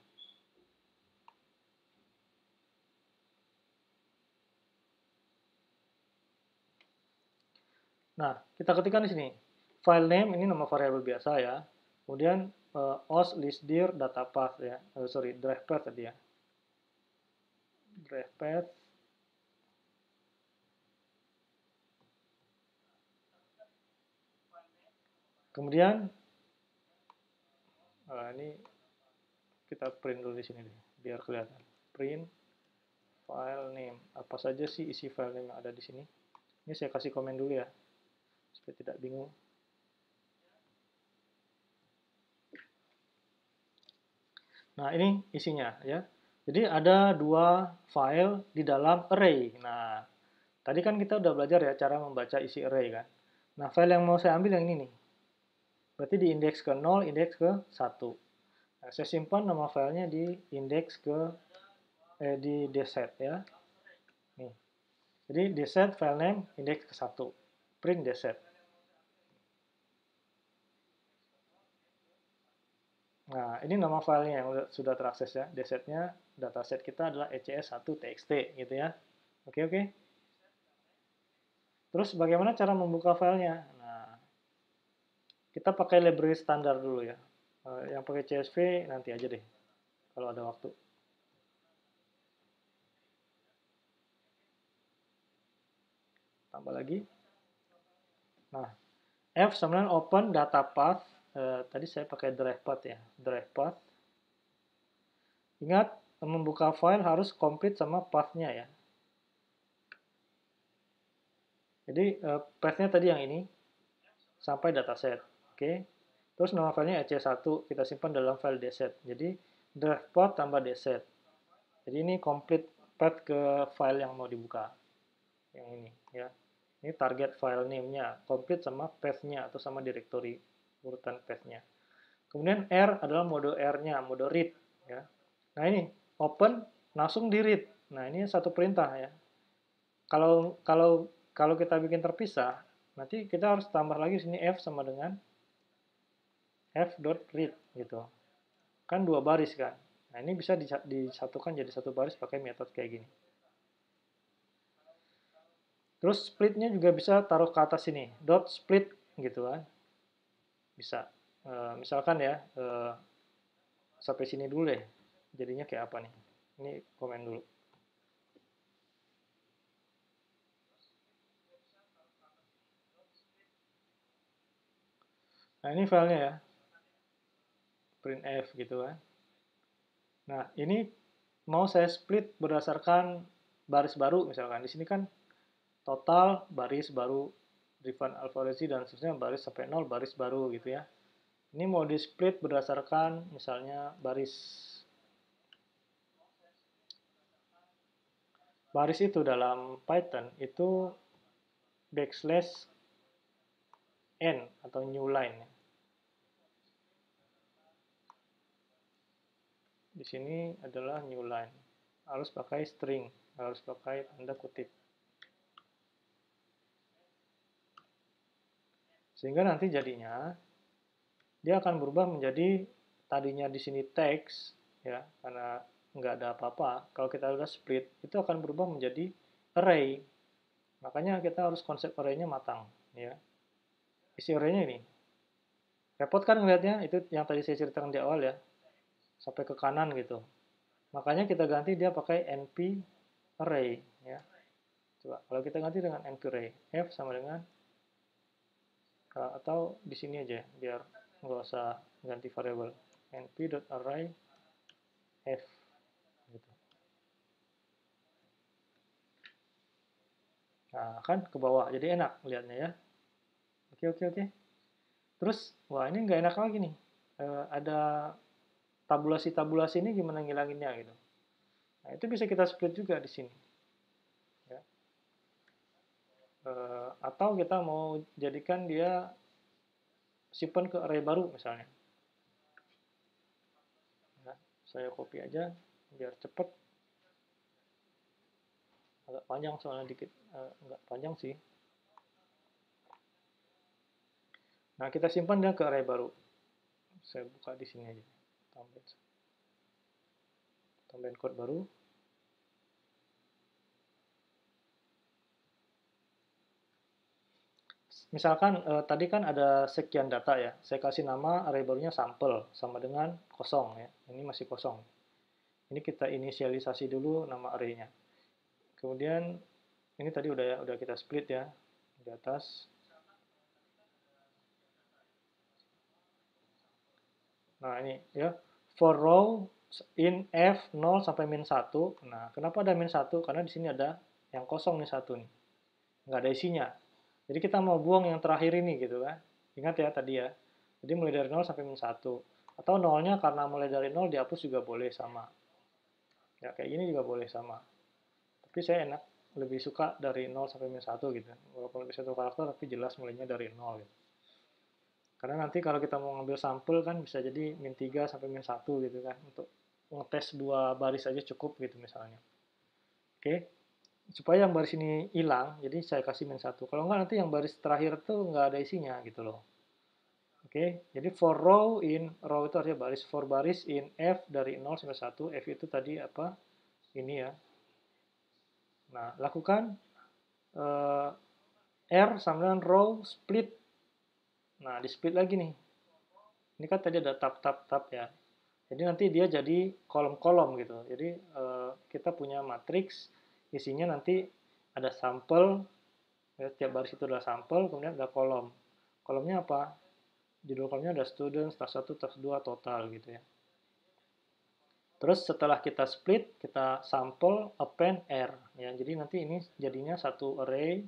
Nah, kita ketikkan di sini. File name ini nama variabel biasa ya. Kemudian os listdir data path ya, sorry drive path tadi ya, drive path. Kemudian ini kita print dulu di sini deh, biar kelihatan. Print file name, apa saja sih isi file name yang ada di sini? Ini saya kasih komen dulu ya, supaya tidak bingung. Nah, ini isinya ya. Jadi ada dua file di dalam array. Nah, tadi kan kita udah belajar ya cara membaca isi array kan. Nah, file yang mau saya ambil yang ini nih. Berarti di indeks ke 0, indeks ke 1. Nah, saya simpan nama filenya di indeks ke di dset ya. Nih. Jadi dset file name indeks ke 1. Print dset. Nah, ini nama filenya yang sudah terakses ya. Dsetnya dataset kita adalah ecs1.txt gitu ya. Oke, oke. Terus bagaimana cara membuka filenya? Nah, kita pakai library standar dulu ya. Yang pakai CSV nanti aja deh, kalau ada waktu. Tambah lagi. Nah, F sama dengan open data path. Tadi saya pakai drive path ya. Drive path. Ingat, membuka file harus komplit sama path-nya ya. Jadi, path-nya tadi yang ini, sampai dataset. Oke. Terus nama filenya ec1, kita simpan dalam file dset. Jadi, drive path tambah dset. Jadi, ini komplit path ke file yang mau dibuka. Yang ini ya. Ini target file name-nya, komplit sama path-nya atau sama directory urutan path-nya. Kemudian R adalah mode R-nya, mode read ya. Nah, ini open langsung di read. Nah, ini satu perintah ya. Kalau kita bikin terpisah, nanti kita harus tambah lagi sini F sama dengan f.read gitu. Kan dua baris kan. Nah, ini bisa disatukan jadi satu baris pakai metode kayak gini. Terus splitnya juga bisa taruh ke atas sini, dot split gitu kan. Bisa. Misalkan ya, sampai sini dulu deh. Jadinya kayak apa nih? Ini komen dulu. Nah, ini filenya ya. Printf gitu kan. Nah, ini mau saya split berdasarkan baris baru misalkan. Di sini kan total baris baru driven alpharesi dan seterusnya baris sampai 0 baris baru gitu ya. Ini mau di split berdasarkan misalnya baris itu dalam Python itu backslash n atau new line. Di sini adalah new line. Harus pakai string, harus pakai tanda kutip. Sehingga nanti jadinya dia akan berubah menjadi tadinya di sini teks ya, karena nggak ada apa-apa. Kalau kita udah split, itu akan berubah menjadi array. Makanya kita harus konsep array-nya matang ya. Isi array-nya ini. Repot kan ngeliatnya, itu yang tadi saya ceritakan di awal ya. Sampai ke kanan gitu. Makanya kita ganti dia pakai np array ya. Coba kalau kita ganti dengan np array, f sama dengan atau di sini aja biar nggak usah ganti variabel, np.array f gitu. Nah, kan ke bawah jadi enak lihatnya ya. Oke. Terus wah ini nggak enak lagi nih. Ada tabulasi ini gimana ngilanginnya gitu. Nah, itu bisa kita split juga di sini. Ya. Atau kita mau jadikan dia simpan ke array baru misalnya. Nah, saya copy aja biar cepet. Agak panjang soalnya dikit, nggak panjang sih. Nah, kita simpan dia ke array baru. Saya buka di sini aja. Tambahin code baru. Misalkan tadi kan ada sekian data ya, saya kasih nama array barunya sampel sama dengan kosong ya. Ini masih kosong. Ini kita inisialisasi dulu nama arraynya. Kemudian ini tadi udah kita split ya di atas. Nah ini ya, for row in F 0 sampai min 1. Nah kenapa ada min 1? Karena di sini ada yang kosong nih satu nih, nggak ada isinya. Jadi kita mau buang yang terakhir ini gitu kan. Ingat ya tadi ya. Jadi mulai dari 0 sampai min 1. Atau nolnya karena mulai dari 0 dihapus juga boleh sama. Ya kayak gini juga boleh sama. Tapi saya lebih suka dari 0 sampai min 1 gitu. Walaupun lebih satu karakter tapi jelas mulainya dari 0 gitu. Karena nanti kalau kita mau ngambil sampel kan bisa jadi min 3 sampai min 1 gitu kan. Untuk ngetes dua baris aja cukup gitu misalnya. Oke. Supaya yang baris ini hilang, jadi saya kasih min 1. Kalau enggak nanti yang baris terakhir tuh nggak ada isinya gitu loh. Oke, jadi for row row itu artinya baris, for baris in F dari 0 sampai 1, F itu tadi apa? Ini ya. Nah, lakukan R sama dengan row split. Nah, di split lagi nih. Ini kan tadi ada tab ya. Jadi nanti dia jadi kolom-kolom gitu. Jadi kita punya matriks, isinya nanti ada sampel, ya, tiap baris itu adalah sampel, kemudian ada kolom. Kolomnya apa? Judul kolomnya ada student, tab 1, tab 2, total gitu ya. Terus setelah kita split, kita sampel append R. Ya, jadi nanti ini jadinya satu array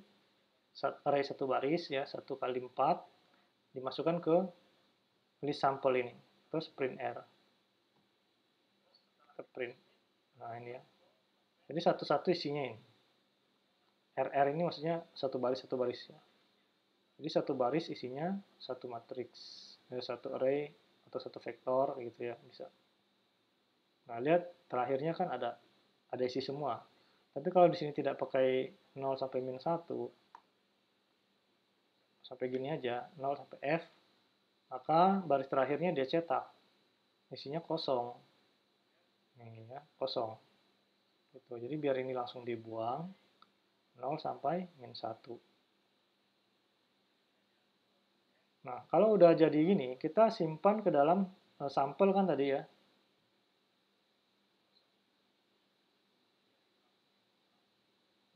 satu baris ya, 1 kali 4, dimasukkan ke list sampel ini. Terus print R. Kita print. Nah ini ya. Jadi satu-satu isinya ini. RR ini maksudnya satu baris ya. Jadi satu baris isinya satu matriks, satu array atau satu vektor gitu ya bisa. Nah lihat terakhirnya kan ada isi semua. Tapi kalau di sini tidak pakai 0 sampai min 1, sampai gini aja, 0 sampai F, maka baris terakhirnya dia cetak. Isinya kosong. Nih ya, kosong. Gitu. Jadi biar ini langsung dibuang, 0 sampai min 1. Nah, kalau udah jadi gini, kita simpan ke dalam sampel kan tadi ya.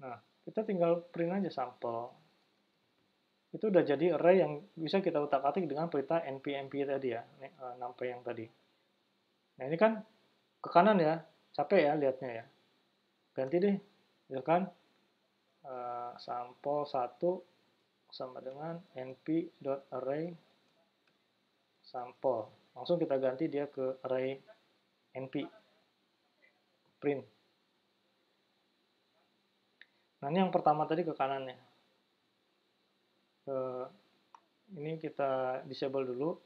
Nah, kita tinggal print aja sampel. Itu udah jadi array yang bisa kita utak-atik dengan perintah npmp tadi ya, numpy yang tadi. Nah, ini kan ke kanan ya, capek ya lihatnya ya. Ganti deh, misalkan sampel 1 sama dengan np.array sampel. Langsung kita ganti dia ke array np print. Nah, ini yang pertama tadi ke kanannya. Ini kita disable dulu.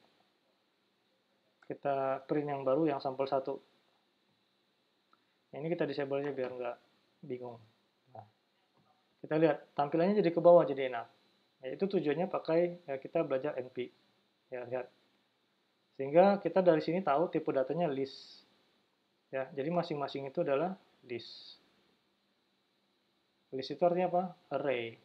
Kita print yang baru yang sampel 1. Nah, ini kita disable aja biar nggak bingung. Nah, kita lihat tampilannya jadi ke bawah jadi enak. Nah, itu tujuannya pakai kita belajar NP. Ya, lihat. Sehingga kita dari sini tahu tipe datanya list. Ya, jadi masing-masing itu adalah list. List itu artinya apa? Array.